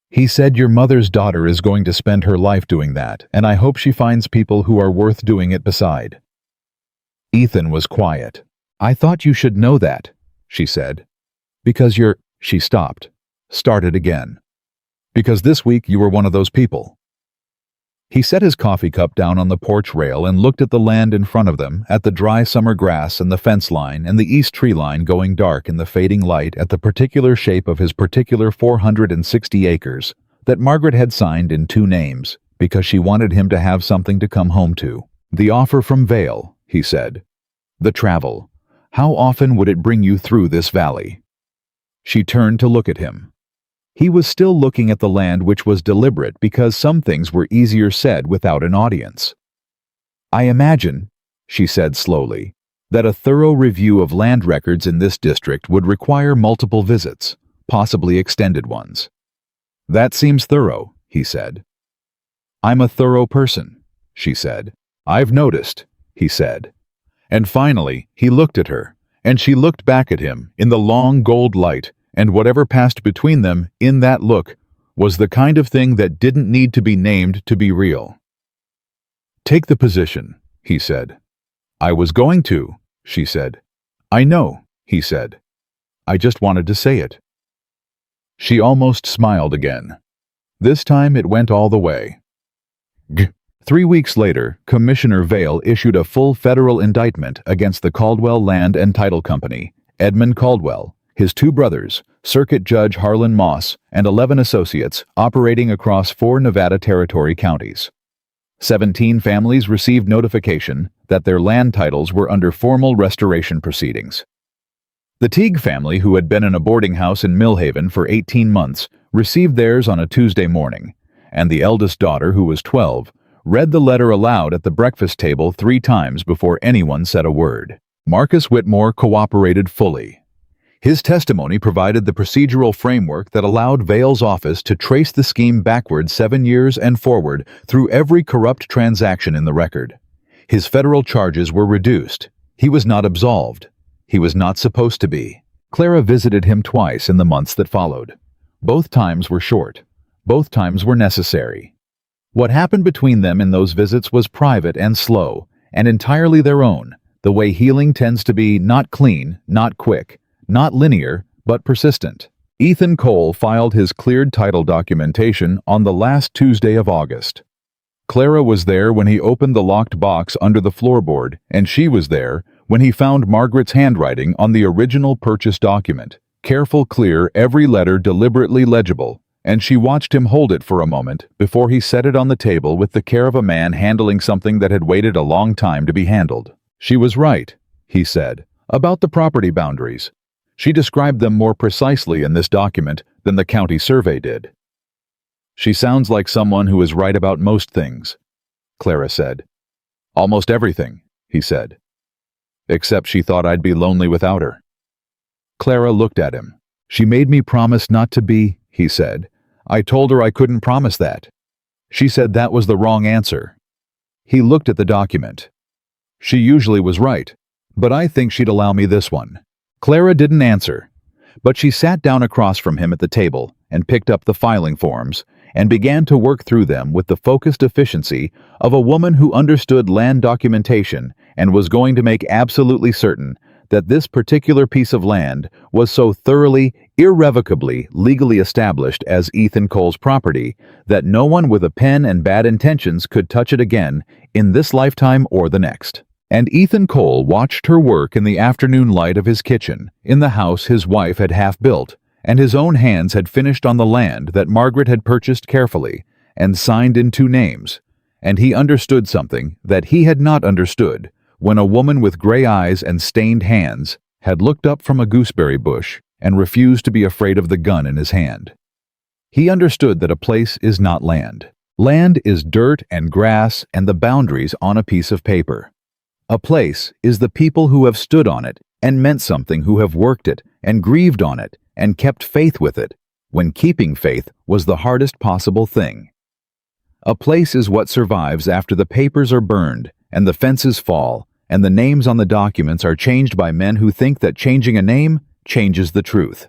"He said your mother's daughter is going to spend her life doing that, and I hope she finds people who are worth doing it beside." Ethan was quiet. "I thought you should know that," she said. "Because you're—" She stopped, started again. "Because this week you were one of those people." He set his coffee cup down on the porch rail and looked at the land in front of them, at the dry summer grass and the fence line and the east tree line going dark in the fading light, at the particular shape of his particular 460 acres that Margaret had signed in 2 names because she wanted him to have something to come home to. "The offer from Vale," he said. "The travel. How often would it bring you through this valley?" She turned to look at him. He was still looking at the land, which was deliberate because some things were easier said without an audience. "I imagine," she said slowly, "that a thorough review of land records in this district would require multiple visits, possibly extended ones." "That seems thorough," he said. "I'm a thorough person," she said. "I've noticed," he said. And finally, he looked at her, and she looked back at him in the long gold light, and whatever passed between them in that look was the kind of thing that didn't need to be named to be real. "Take the position," he said. "I was going to," she said. "I know," he said. "I just wanted to say it." She almost smiled again. This time it went all the way. 3 weeks later, Commissioner Vail issued a full federal indictment against the Caldwell Land and Title Company, Edmund Caldwell, his 2 brothers, Circuit Judge Harlan Moss, and 11 associates operating across 4 Nevada Territory counties. 17 families received notification that their land titles were under formal restoration proceedings. The Teague family, who had been in a boarding house in Millhaven for 18 months, received theirs on a Tuesday morning, and the eldest daughter, who was 12, read the letter aloud at the breakfast table 3 times before anyone said a word. Marcus Whitmore cooperated fully. His testimony provided the procedural framework that allowed Vail's office to trace the scheme backward 7 years and forward through every corrupt transaction in the record. His federal charges were reduced. He was not absolved. He was not supposed to be. Clara visited him twice in the months that followed. Both times were short. Both times were necessary. What happened between them in those visits was private and slow, and entirely their own, the way healing tends to be, not clean, not quick, not linear, but persistent. Ethan Cole filed his cleared title documentation on the last Tuesday of August. Clara was there when he opened the locked box under the floorboard, and she was there when he found Margaret's handwriting on the original purchase document, careful, clear, every letter deliberately legible, and she watched him hold it for a moment before he set it on the table with the care of a man handling something that had waited a long time to be handled. She was right, he said, about the property boundaries. She described them more precisely in this document than the county survey did. She sounds like someone who is right about most things, Clara said. Almost everything, he said. Except she thought I'd be lonely without her. Clara looked at him. She made me promise not to be, he said. I told her I couldn't promise that. She said that was the wrong answer. He looked at the document. She usually was right, but I think she'd allow me this one. Clara didn't answer, but she sat down across from him at the table and picked up the filing forms and began to work through them with the focused efficiency of a woman who understood land documentation and was going to make absolutely certain that this particular piece of land was so thoroughly, irrevocably, legally established as Ethan Cole's property that no one with a pen and bad intentions could touch it again in this lifetime or the next. And Ethan Cole watched her work in the afternoon light of his kitchen, in the house his wife had half built, and his own hands had finished on the land that Margaret had purchased carefully and signed in 2 names, and he understood something that he had not understood when a woman with gray eyes and stained hands had looked up from a gooseberry bush and refused to be afraid of the gun in his hand. He understood that a place is not land. Land is dirt and grass and the boundaries on a piece of paper. A place is the people who have stood on it and meant something, who have worked it and grieved on it and kept faith with it, when keeping faith was the hardest possible thing. A place is what survives after the papers are burned and the fences fall and the names on the documents are changed by men who think that changing a name changes the truth.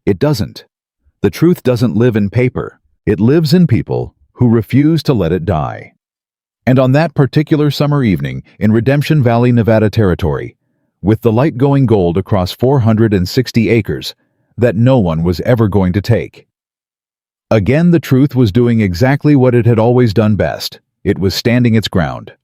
It doesn't. The truth doesn't live in paper. It lives in people who refuse to let it die. And on that particular summer evening in Redemption Valley, Nevada Territory, with the light going gold across 460 acres that no one was ever going to take. Again, the truth was doing exactly what it had always done best. It was standing its ground,